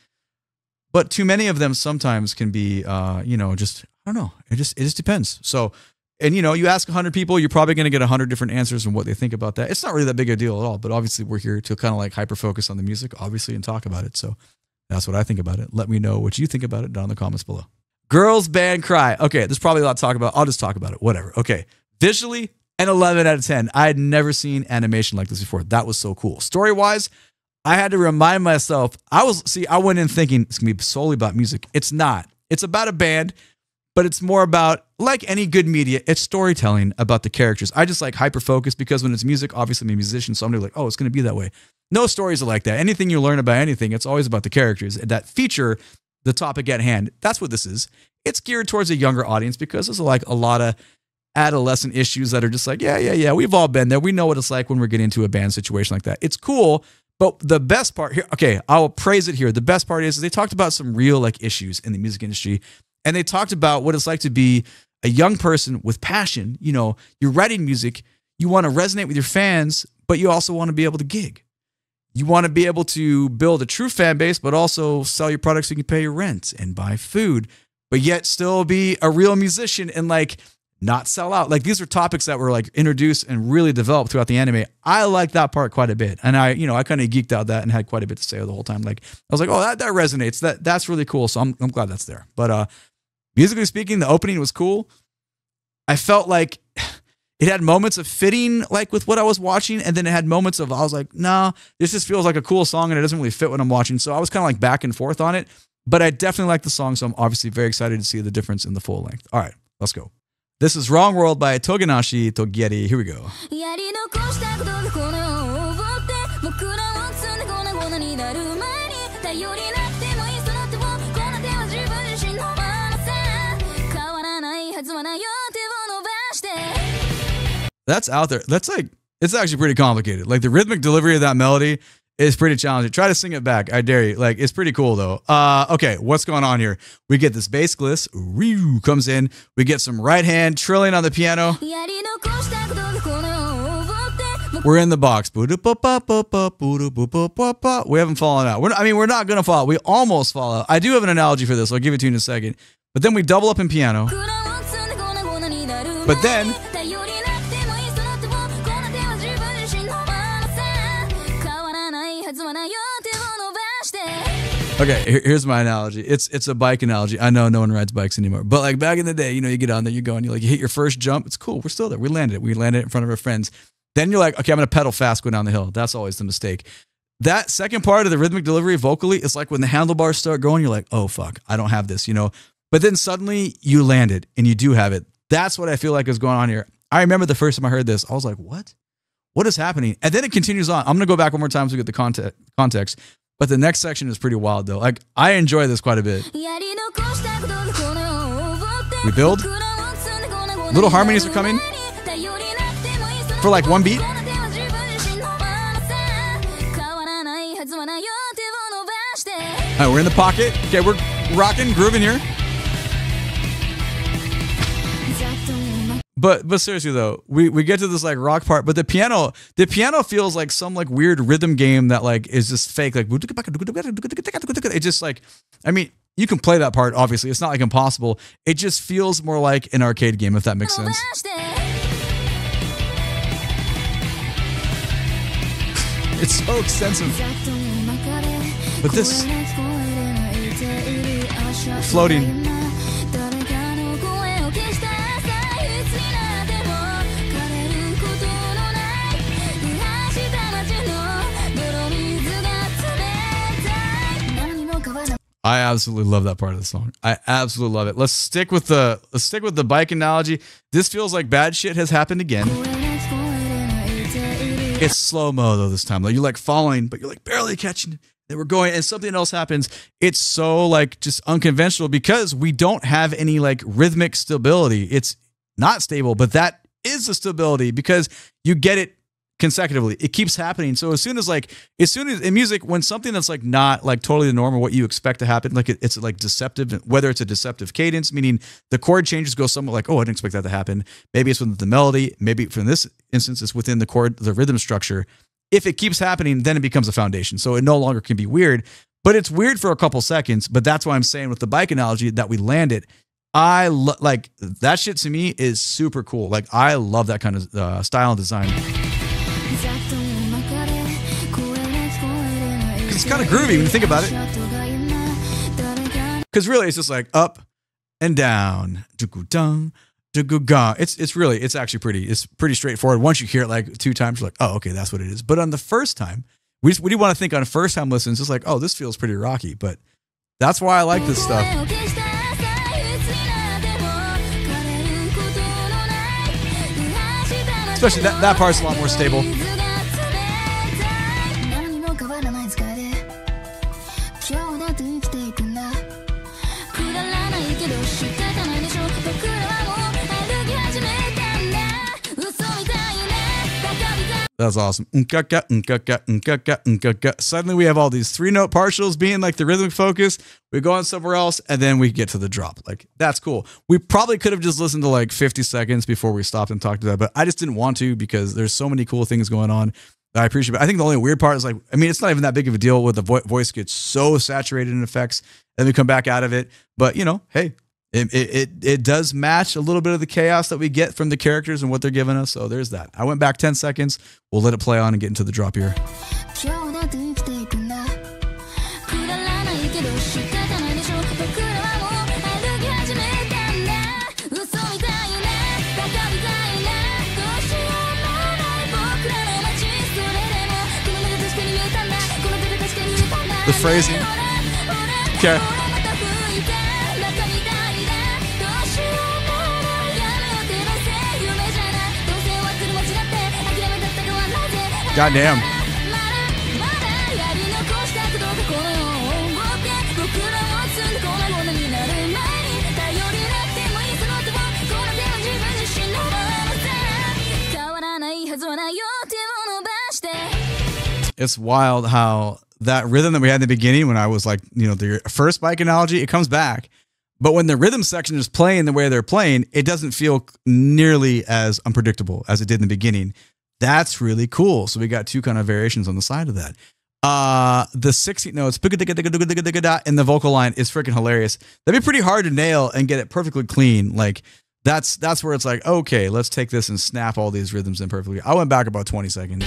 But too many of them sometimes can be, you know, just, I don't know. It just depends. So, and you know, you ask 100 people, you're probably going to get 100 different answers and what they think about that. It's not really that big a deal at all, but obviously we're here to kind of like hyper focus on the music, obviously, and talk about it. So that's what I think about it. Let me know what you think about it down in the comments below. Girls band cry. Okay, there's probably a lot to talk about. I'll just talk about it. Whatever. Okay. Visually, an 11 out of 10. I had never seen animation like this before. That was so cool. Story-wise, I had to remind myself. I went in thinking it's going to be solely about music. It's not. It's about a band, but it's more about, like any good media, it's storytelling about the characters. I just like hyper-focus because when it's music, obviously I'm a musician, so I'm like, oh, it's going to be that way. No stories are like that. Anything you learn about anything, it's always about the characters that feature the topic at hand. That's what this is. It's geared towards a younger audience because there's like a lot of adolescent issues that are just like, yeah, we've all been there. We know what it's like when we're getting into a band situation like that. It's cool, but the best part here, okay, I'll praise it here. The best part is they talked about some real like issues in the music industry, and they talked about what it's like to be a young person with passion. You know, you're writing music, you want to resonate with your fans, but you also want to be able to gig. You want to be able to build a true fan base, but also sell your products so you can pay your rent and buy food, but yet still be a real musician and like not sell out. Like these are topics that were like introduced and really developed throughout the anime. I like that part quite a bit. And I kind of geeked out that and had quite a bit to say the whole time. Like I was like, oh, that resonates. That's really cool. So I'm glad that's there. But musically speaking, the opening was cool. I felt like it had moments of fitting like with what I was watching, and then it had moments of I was like, nah, this just feels like a cool song and it doesn't really fit what I'm watching. So I was kind of like back and forth on it, but I definitely like the song, so I'm obviously very excited to see the difference in the full length. All right, let's go. This is Wrong World by Togenashi Togeri. Here we go. That's out there. That's like, it's actually pretty complicated. Like the rhythmic delivery of that melody is pretty challenging. Try to sing it back. I dare you. Like it's pretty cool though. Okay, what's going on here? We get this bass gliss, comes in. We get some right hand trilling on the piano. We're in the box. We haven't fallen out. We're not gonna fall out. We almost fall out. I do have an analogy for this. I'll give it to you in a second. But then we double up in piano. But then okay, here's my analogy. It's a bike analogy. I know no one rides bikes anymore. But like back in the day, you know, you get on there, you go and you hit your first jump. It's cool. We're still there. We landed it. We landed it in front of our friends. Then you're like, okay, I'm going to pedal fast, go down the hill. That's always the mistake. That second part of the rhythmic delivery vocally is like when the handlebars start going, you're like, oh, fuck, I don't have this, you know. But then suddenly you land it and you do have it. That's what I feel like is going on here. I remember the first time I heard this, I was like, what? What is happening? And then it continues on. I'm going to go back one more time so we get the context. But the next section is pretty wild, though. Like, I enjoy this quite a bit. We build. Little harmonies are coming. For like one beat. All right, we're in the pocket. Okay, we're rocking, grooving here. But seriously though, we get to this like rock part, but the piano feels like some like weird rhythm game that like is just fake. Like it just like, I mean, you can play that part obviously. It's not like impossible. It just feels more like an arcade game, if that makes sense. It's so extensive. But this floating. I absolutely love that part of the song. I absolutely love it. Let's stick with the bike analogy. This feels like bad shit has happened again. It's slow-mo though this time. Like you're like following, but you're like barely catching it. And we're going and something else happens. It's so like just unconventional because we don't have any like rhythmic stability. It's not stable, but that is the stability because you get it consecutively. It keeps happening. So as soon as in music, when something that's like not like totally the norm or what you expect to happen, like it's like deceptive, whether it's a deceptive cadence, meaning the chord changes go somewhat like, oh, I didn't expect that to happen. Maybe it's within the melody. Maybe from this instance, it's within the rhythm structure. If it keeps happening, then it becomes a foundation. So it no longer can be weird, but it's weird for a couple seconds. But that's why I'm saying with the bike analogy that we landed. Like that shit to me is super cool. Like I love that kind of style and design. It's kind of groovy when you think about it. Because really, it's just like up and down. It's actually pretty straightforward. Once you hear it like 2 times, you're like, oh, okay, that's what it is. But on the first time, what do you want to think on first time listens? It's like, oh, this feels pretty rocky. But that's why I like this stuff. Especially that part's a lot more stable. That's awesome. Suddenly we have all these 3-note partials being like the rhythmic focus. We go on somewhere else and then we get to the drop. Like that's cool. We probably could have just listened to like 50 seconds before we stopped and talked to that, but I just didn't want to because there's so many cool things going on that I appreciate. But I think the only weird part is like, I mean, it's not even that big of a deal with the voice gets so saturated in effects and we come back out of it. But you know, hey, it does match a little bit of the chaos that we get from the characters and what they're giving us. So there's that. I went back 10 seconds. We'll let it play on and get into the drop here. The phrasing. Okay. Goddamn. It's wild how that rhythm that we had in the beginning when I was like, you know, the first bike analogy, it comes back. But when the rhythm section is playing the way they're playing, it doesn't feel nearly as unpredictable as it did in the beginning. That's really cool. So we got 2 kind of variations on the side of that. The 16th notes in the vocal line is freaking hilarious. That'd be pretty hard to nail and get it perfectly clean. Like that's where it's like, okay, let's take this and snap all these rhythms in perfectly. I went back about 20 seconds.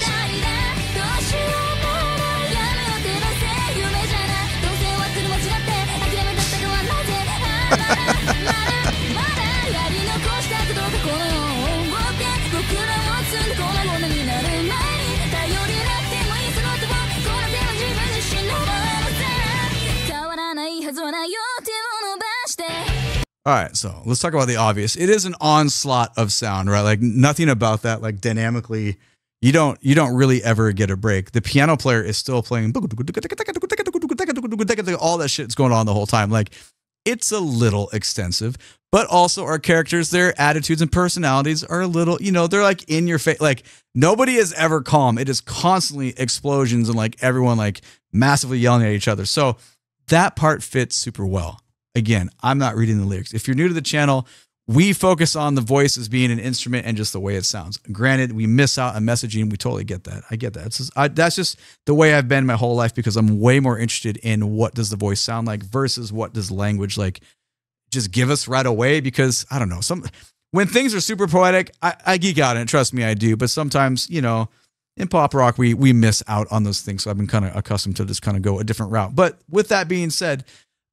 All right, so let's talk about the obvious. It is an onslaught of sound, right? Like nothing about that, like dynamically, you don't really ever get a break. The piano player is still playing all that shit's going on the whole time. Like it's a little extensive, but also our characters, their attitudes and personalities are a little, you know, they're like in your face. Like nobody is ever calm. It is constantly explosions and like everyone like massively yelling at each other. So that part fits super well. Again, I'm not reading the lyrics. If you're new to the channel, we focus on the voice as being an instrument and just the way it sounds. Granted, we miss out on messaging. We totally get that. I get that. That's just the way I've been my whole life because I'm way more interested in what does the voice sound like versus what does language like just give us right away. Because I don't know, when things are super poetic, I geek out on it. Trust me, I do. But sometimes, you know, in pop rock, we miss out on those things. So I've been kind of accustomed to just kind of go a different route. But with that being said,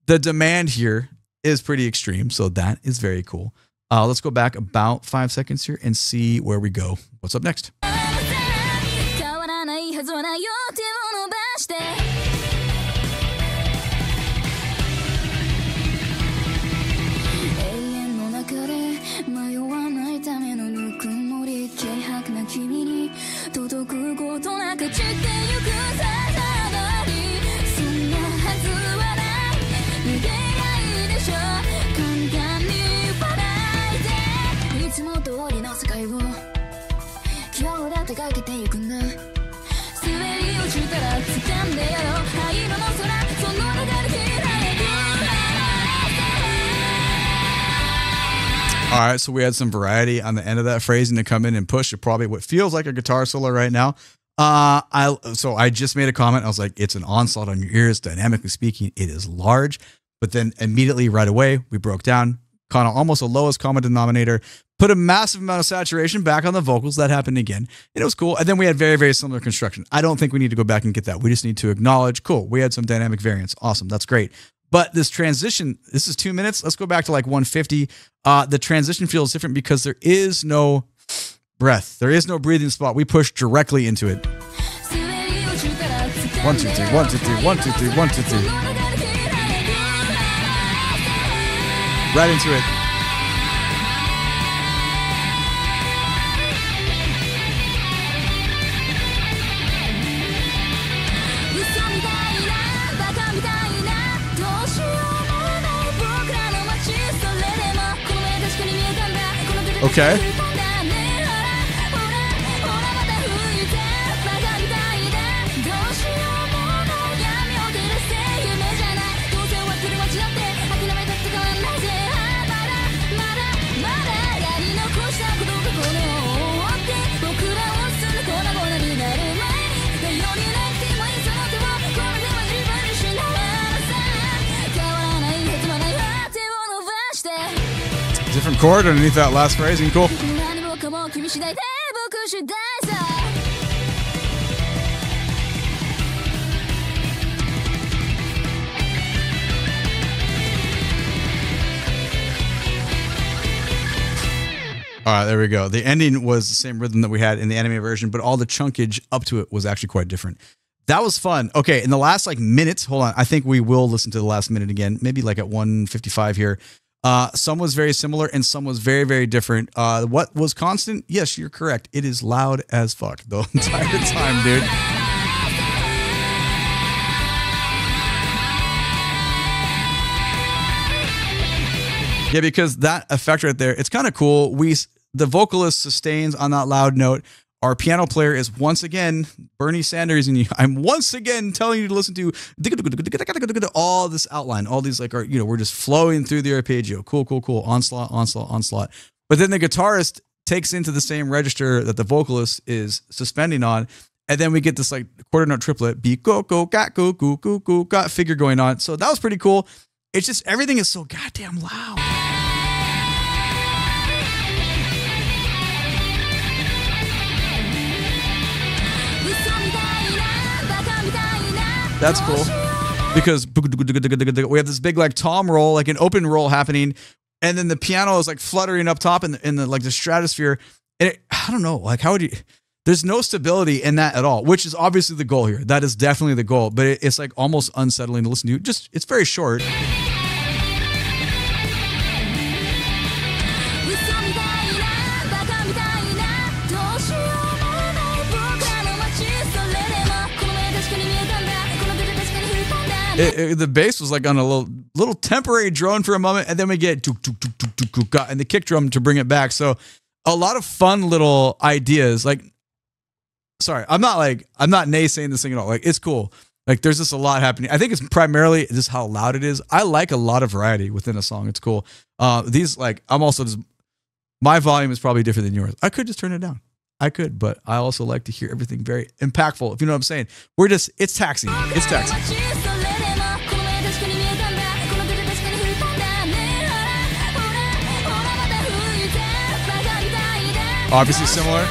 the demand here is pretty extreme. So that is very cool. Let's go back about 5 seconds here and see where we go. What's up next? All right, so we had some variety on the end of that phrasing to come in and push. It probably what feels like a guitar solo right now. I just made a comment. I was like, it's an onslaught on your ears. Dynamically speaking, it is large. But then immediately right away, we broke down, kind of almost a lowest common denominator, put a massive amount of saturation back on the vocals. That happened again. And it was cool. And then we had very, very similar construction. I don't think we need to go back and get that. We just need to acknowledge, cool, we had some dynamic variance. Awesome. That's great. But this transition, this is 2 minutes. Let's go back to like 150. The transition feels different because there is no breath. There is no breathing spot. We push directly into it. 1, 2, 3, 1, 2, 3, 1, 2, 3, 1, 2, 3. Right into it. Okay. Different chord underneath that last phrasing. Cool. All right, there we go. The ending was the same rhythm that we had in the anime version, but all the chunkage up to it was actually quite different. That was fun. Okay, in the last like minutes, hold on. I think we will listen to the last minute again, maybe like at 1:55 here. Some was very similar and some was very, very different. What was constant? Yes, you're correct. It is loud as fuck the entire time, dude. Yeah, because that effect right there, it's kind of cool. The vocalist sustains on that loud note. Our piano player is once again Bernie Sanders, and I'm once again telling you to listen to all this outline, all these like, we're just flowing through the arpeggio. Cool, cool, cool. Onslaught, onslaught, onslaught. But then the guitarist takes into the same register that the vocalist is suspending on, and then we get this like quarter note triplet, beat go go got go go go go got figure going on. So that was pretty cool. It's just everything is so goddamn loud. That's cool because we have this big like tom roll, like an open roll happening, and then the piano is like fluttering up top in the like the stratosphere. And I don't know, like how would you? There's no stability in that at all, which is obviously the goal here. That is definitely the goal, but it's like almost unsettling to listen to. Just it's very short. The bass was like on a little temporary drone for a moment, and then we get and the kick drum to bring it back. So a lot of fun little ideas. Like, sorry, I'm not naysaying this thing at all. Like, it's cool. Like, there's just a lot happening. I think it's primarily just how loud it is. I like a lot of variety within a song. It's cool. These like I'm also just my volume is probably different than yours. I could just turn it down. I could, but I also like to hear everything very impactful. If you know what I'm saying. It's taxing. It's taxing. Obviously similar.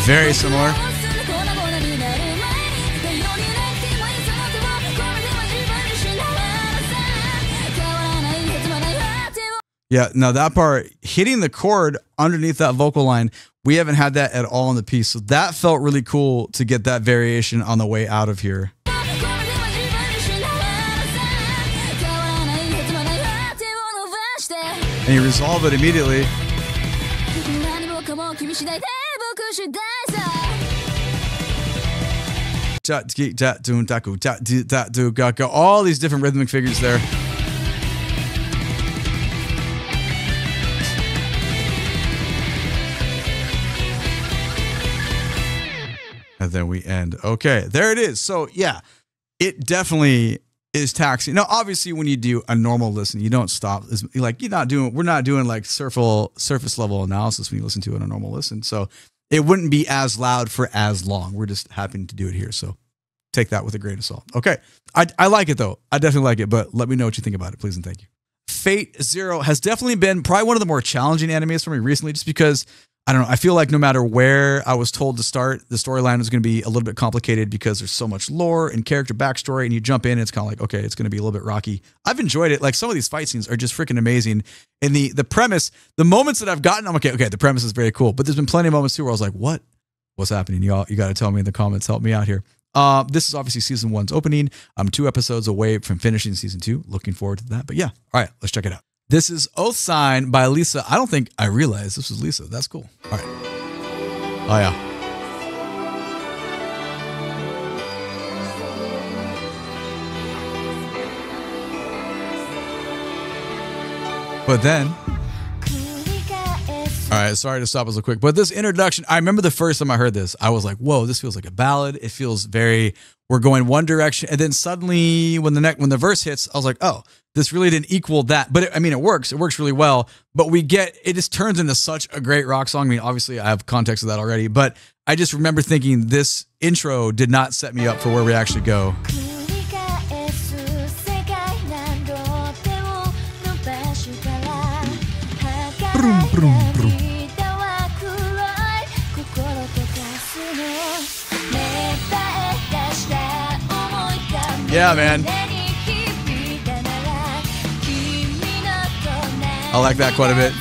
Very similar. Yeah, now that part, hitting the chord underneath that vocal line, we haven't had that at all in the piece. So that felt really cool to get that variation on the way out of here. And you resolve it immediately. All these different rhythmic figures there. And then we end. Okay, there it is. So yeah, it definitely is taxing. Now, obviously, when you do a normal listen, you don't stop. Like we're not doing like surface level analysis when you listen to it on a normal listen. So it wouldn't be as loud for as long. We're just happening to do it here. So take that with a grain of salt. Okay. I like it though. I definitely like it, but let me know what you think about it, please and thank you. Fate Zero has definitely been probably one of the more challenging animes for me recently, just because I don't know. I feel like no matter where I was told to start, the storyline is going to be a little bit complicated because there's so much lore and character backstory, and you jump in, and it's kind of like, okay, it's going to be a little bit rocky. I've enjoyed it. Like some of these fight scenes are just freaking amazing. And the premise, the moments that I've gotten, I'm okay, the premise is very cool. But there's been plenty of moments too where I was like, what's happening? You got to tell me in the comments. Help me out here. This is obviously season 1's opening. I'm 2 episodes away from finishing season 2. Looking forward to that. But yeah, all right, let's check it out. This is Oath Sign by Lisa. I don't think I realized this was Lisa. That's cool. All right. Oh, yeah. But then, all right, sorry to stop us real quick, but this introduction, I remember the first time I heard this, I was like, whoa, this feels like a ballad. It feels very, we're going one direction. And then suddenly when the verse hits, I was like, oh, this really didn't equal that. But it works. It works really well. But it just turns into such a great rock song. I mean, obviously I have context of that already, but I just remember thinking this intro did not set me up for where we actually go. Brum, brum, brum. Yeah, man. I like that quite a bit.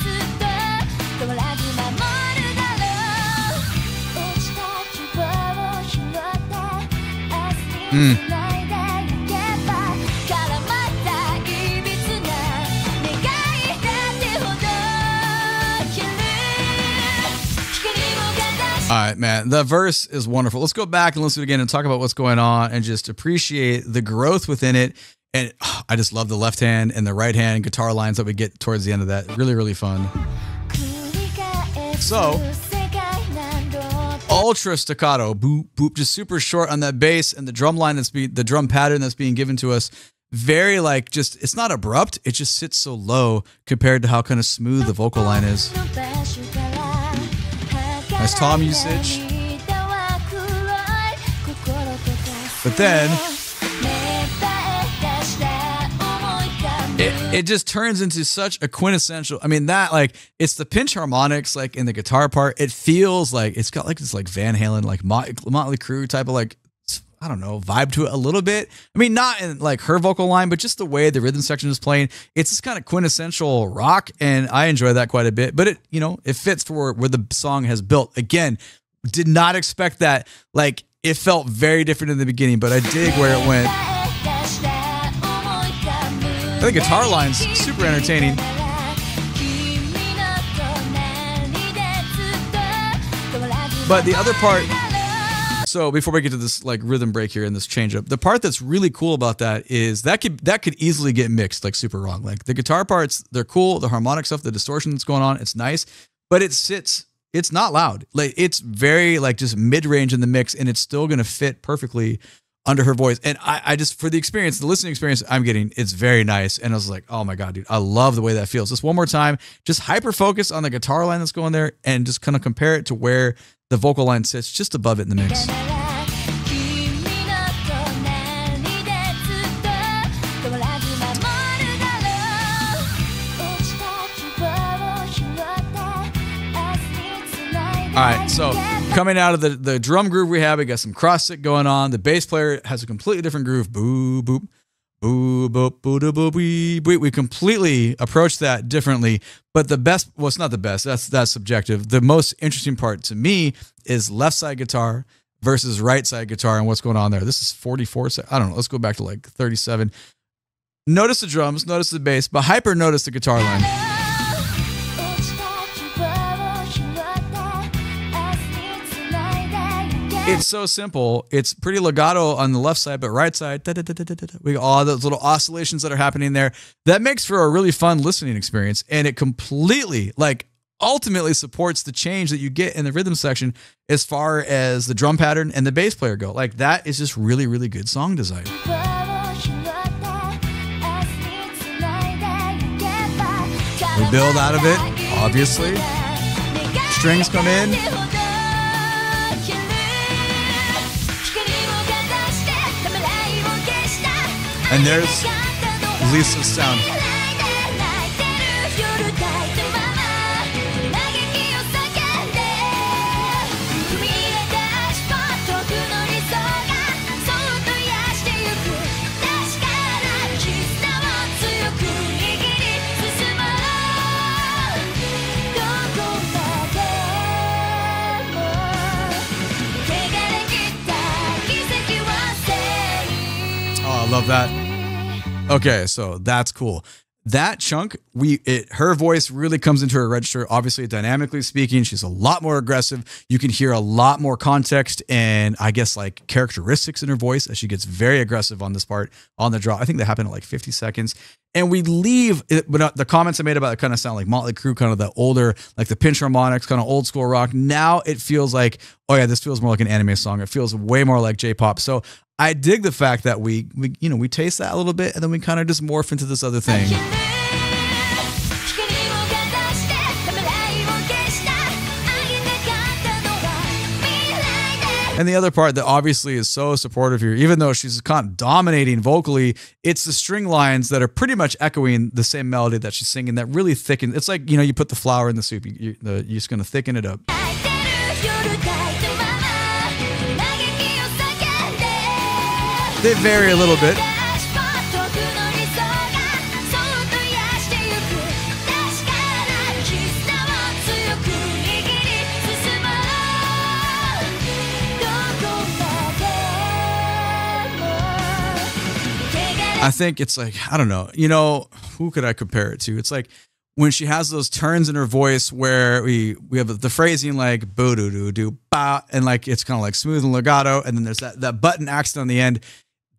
All right, man. The verse is wonderful. Let's go back and listen again and talk about what's going on and just appreciate the growth within it. And I just love the left hand and the right hand guitar lines that we get towards the end of that. Really, really fun. So, ultra staccato, boop, boop, just super short on that bass, and the drum line the drum pattern that's being given to us. Very it's not abrupt. It just sits so low compared to how kind of smooth the vocal line is. Nice tom usage. But then it just turns into such a quintessential. I mean, it's the pinch harmonics in the guitar part. It feels like it's got this Van Halen, Motley Crue type of I don't know, vibe to it a little bit. I mean, not in her vocal line, but just the way the rhythm section is playing. It's this kind of quintessential rock, and I enjoy that quite a bit. But it fits for where the song has built. Again, did not expect that. It felt very different in the beginning, but I dig where it went. The guitar line's super entertaining. But the other part, so before we get to this rhythm break here and this change up, the part that's really cool about that is that could easily get mixed super wrong. The guitar parts, they're cool, the harmonic stuff, the distortion that's going on, it's nice, but it's not loud. It's very just mid-range in the mix, and it's still going to fit perfectly under her voice. And I just, for the listening experience I'm getting, it's very nice. And I was like, oh my God, dude, I love the way that feels. Just one more time, just hyper focus on the guitar line that's going there and just kind of compare it to where the vocal line sits just above it in the mix. All right, so coming out of the drum groove we got some cross stick going on. The bass player has a completely different groove. Boo, boop, boo, boop, boo, da, boo, bee, boo. We completely approach that differently. But the best, well, it's not the best. That's subjective. The most interesting part to me is left side guitar versus right side guitar and what's going on there. This is 44. I don't know. Let's go back to 37. Notice the drums, notice the bass, but hyper notice the guitar line. It's so simple. It's pretty legato on the left side, but right side, we got all those little oscillations that are happening there. That makes for a really fun listening experience, and it completely, ultimately supports the change that you get in the rhythm section as far as the drum pattern and the bass player go. Like, that is just really, really good song design. We build out of it, obviously. Strings come in. And there's Lisa's sound. Love that. Okay, so that's cool. That chunk, her voice really comes into her register. Obviously, dynamically speaking, she's a lot more aggressive. You can hear a lot more context and I guess like characteristics in her voice as she gets very aggressive on this part on the drop. I think that happened at like 50 seconds. And we leave it, but the comments I made about it kind of sound like Motley Crue, kind of the older, like the pinch harmonics, kind of old school rock. Now it feels like, oh yeah, this feels more like an anime song. It feels way more like J-pop. So I dig the fact that we taste that a little bit and then we kind of just morph into this other thing. And the other part that obviously is so supportive here, even though she's kind of dominating vocally, it's the string lines that are pretty much echoing the same melody that she's singing that really thicken. It's like, you put the flour in the soup, you're just going to thicken it up. They vary a little bit. I think it's like, I don't know, who could I compare it to? It's like when she has those turns in her voice where we have the phrasing like boo doo doo doo ba, and like it's kind of like smooth and legato, and then there's that button accent on the end.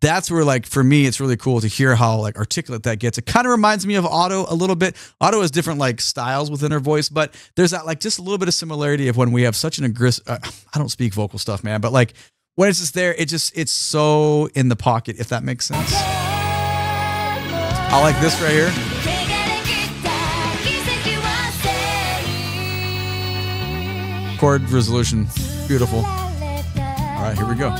That's where, like, for me, it's really cool to hear how like articulate that gets. It kind of reminds me of Otto a little bit. Otto has different like styles within her voice, but there's that like just a little bit of similarity of when we have such an aggressive. I don't speak vocal stuff, man, but like when it's just there, it's so in the pocket, if that makes sense. I like this right here. Chord resolution, beautiful. All right, here we go.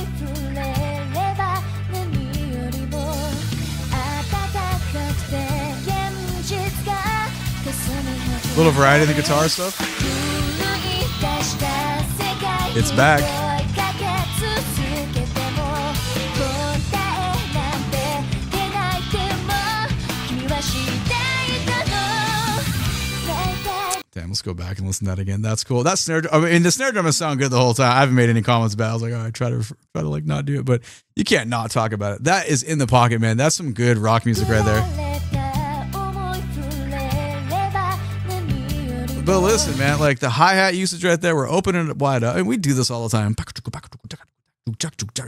A little variety in the guitar stuff. It's back. Damn, let's go back and listen to that again. That's cool. That snare, the snare drum has sounded good the whole time. I haven't made any comments about it. I was like, all right, try to like not do it, but you can't not talk about it. That is in the pocket, man. That's some good rock music right there. But listen, man, like the hi-hat usage right there, we're opening it wide up, and we do this all the time.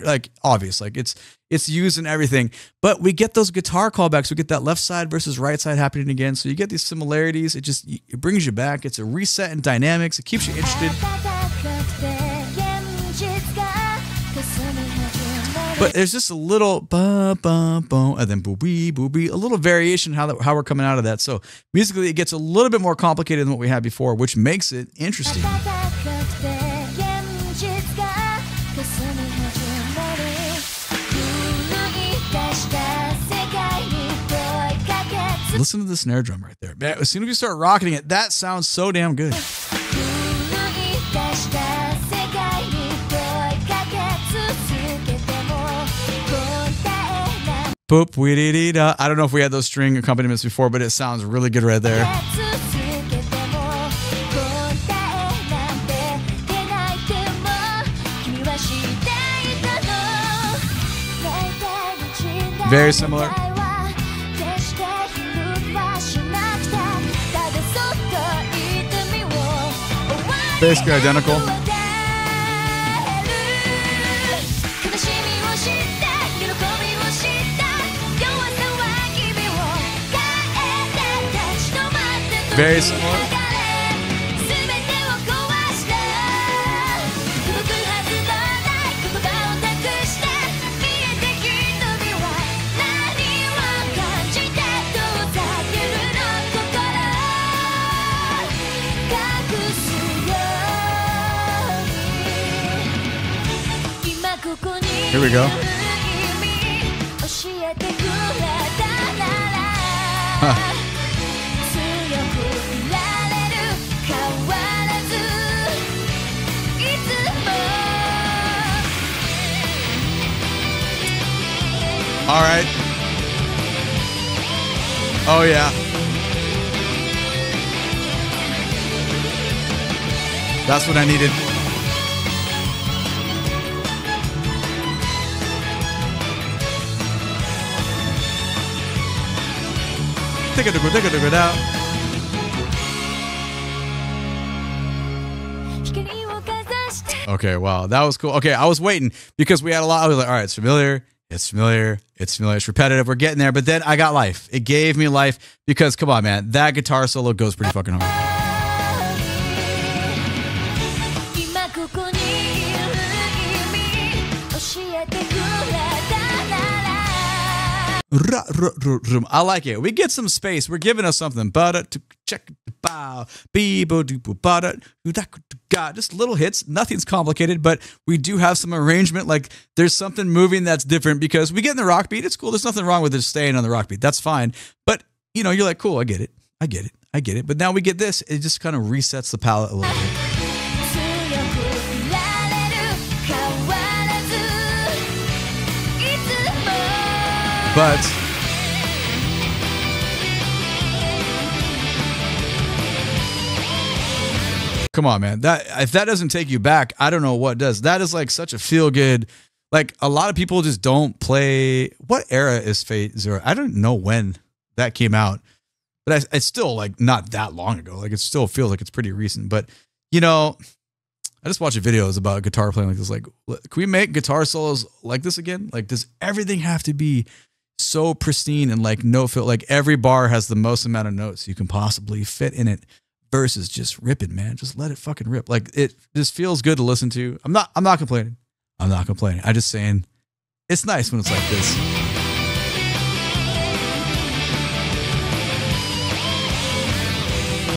Like obvious, like it's used in everything, but we get those guitar callbacks. We get that left side versus right side happening again. So you get these similarities. It brings you back. It's a reset in dynamics. It keeps you interested. But there's just a little ba ba ba, and then boo-bee, boo-bee, a little variation how we're coming out of that. So musically, it gets a little bit more complicated than what we had before, which makes it interesting. Listen to the snare drum right there. As soon as we start rocking it, that sounds so damn good. Boop, wee da. I don't know if we had those string accompaniments before, but it sounds really good right there. Very similar. Basically identical. Very similar. Here we go. Huh. All right. Oh, yeah. That's what I needed. Take it out. Okay, wow. That was cool. Okay, I was waiting because we had a lot. I was like, all right, it's familiar. It's familiar. It's familiar. It's repetitive. We're getting there. But then I got life. It gave me life because, come on, man, that guitar solo goes pretty fucking hard. I like it. We get some space. We're giving us something. Just little hits. Nothing's complicated, but we do have some arrangement. Like there's something moving that's different because we get in the rock beat. It's cool. There's nothing wrong with just staying on the rock beat. That's fine. But you know, you're like, cool. I get it. I get it. I get it. But now we get this. It just kind of resets the palette a little bit. But come on, man. That if that doesn't take you back, I don't know what does. That is like such a feel good. Like a lot of people just don't play. What era is Fate Zero? I don't know when that came out, but it's still like not that long ago. Like it still feels like it's pretty recent. But you know, I just watched videos about guitar playing like this. Like, can we make guitar solos like this again? Like, does everything have to be so pristine and like no feel? Like every bar has the most amount of notes you can possibly fit in it. Versus just ripping, man. Just let it fucking rip. Like it just feels good to listen to. I'm not complaining. I'm not complaining. I'm just saying it's nice when it's like this.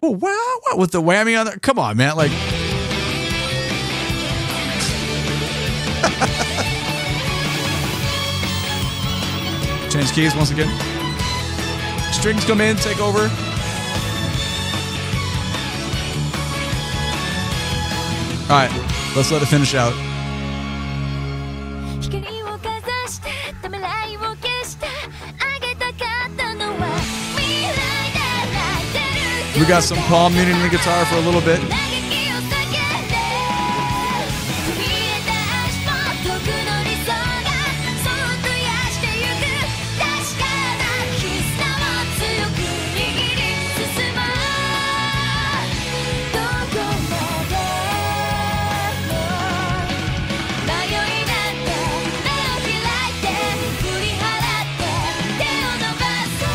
Oh wow, what with the whammy on there? Come on, man. Like change keys once again. Strings come in, take over. All right, let's let it finish out. We got some palm muting in the guitar for a little bit.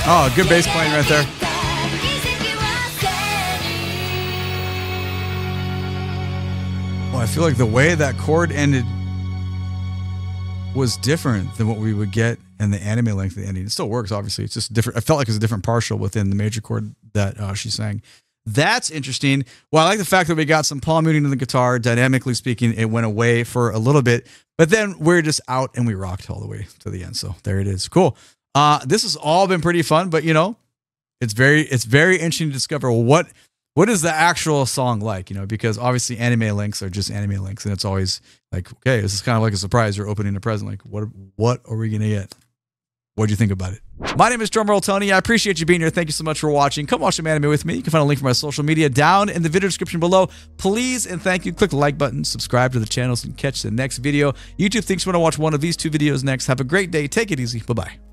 Oh, good bass playing right there. Well, I feel like the way that chord ended was different than what we would get in the anime length of the ending. It still works, obviously. It's just different. I felt like it's a different partial within the major chord that she sang. That's interesting. Well, I like the fact that we got some palm muting in the guitar. Dynamically speaking, it went away for a little bit, but then we're just out and we rocked all the way to the end. So there it is. Cool. This has all been pretty fun, but you know, it's very interesting to discover what is the actual song like, you know, because obviously anime links are just anime links, and it's always like, okay, this is kind of like a surprise. You're opening a present. Like, what are we gonna get? What'd you think about it? My name is DrumRollTony. I appreciate you being here. Thank you so much for watching. Come watch some anime with me. You can find a link for my social media down in the video description below. Please and thank you. Click the like button, subscribe to the channel so you can catch the next video. YouTube thinks you want to watch one of these two videos next. Have a great day. Take it easy. Bye-bye.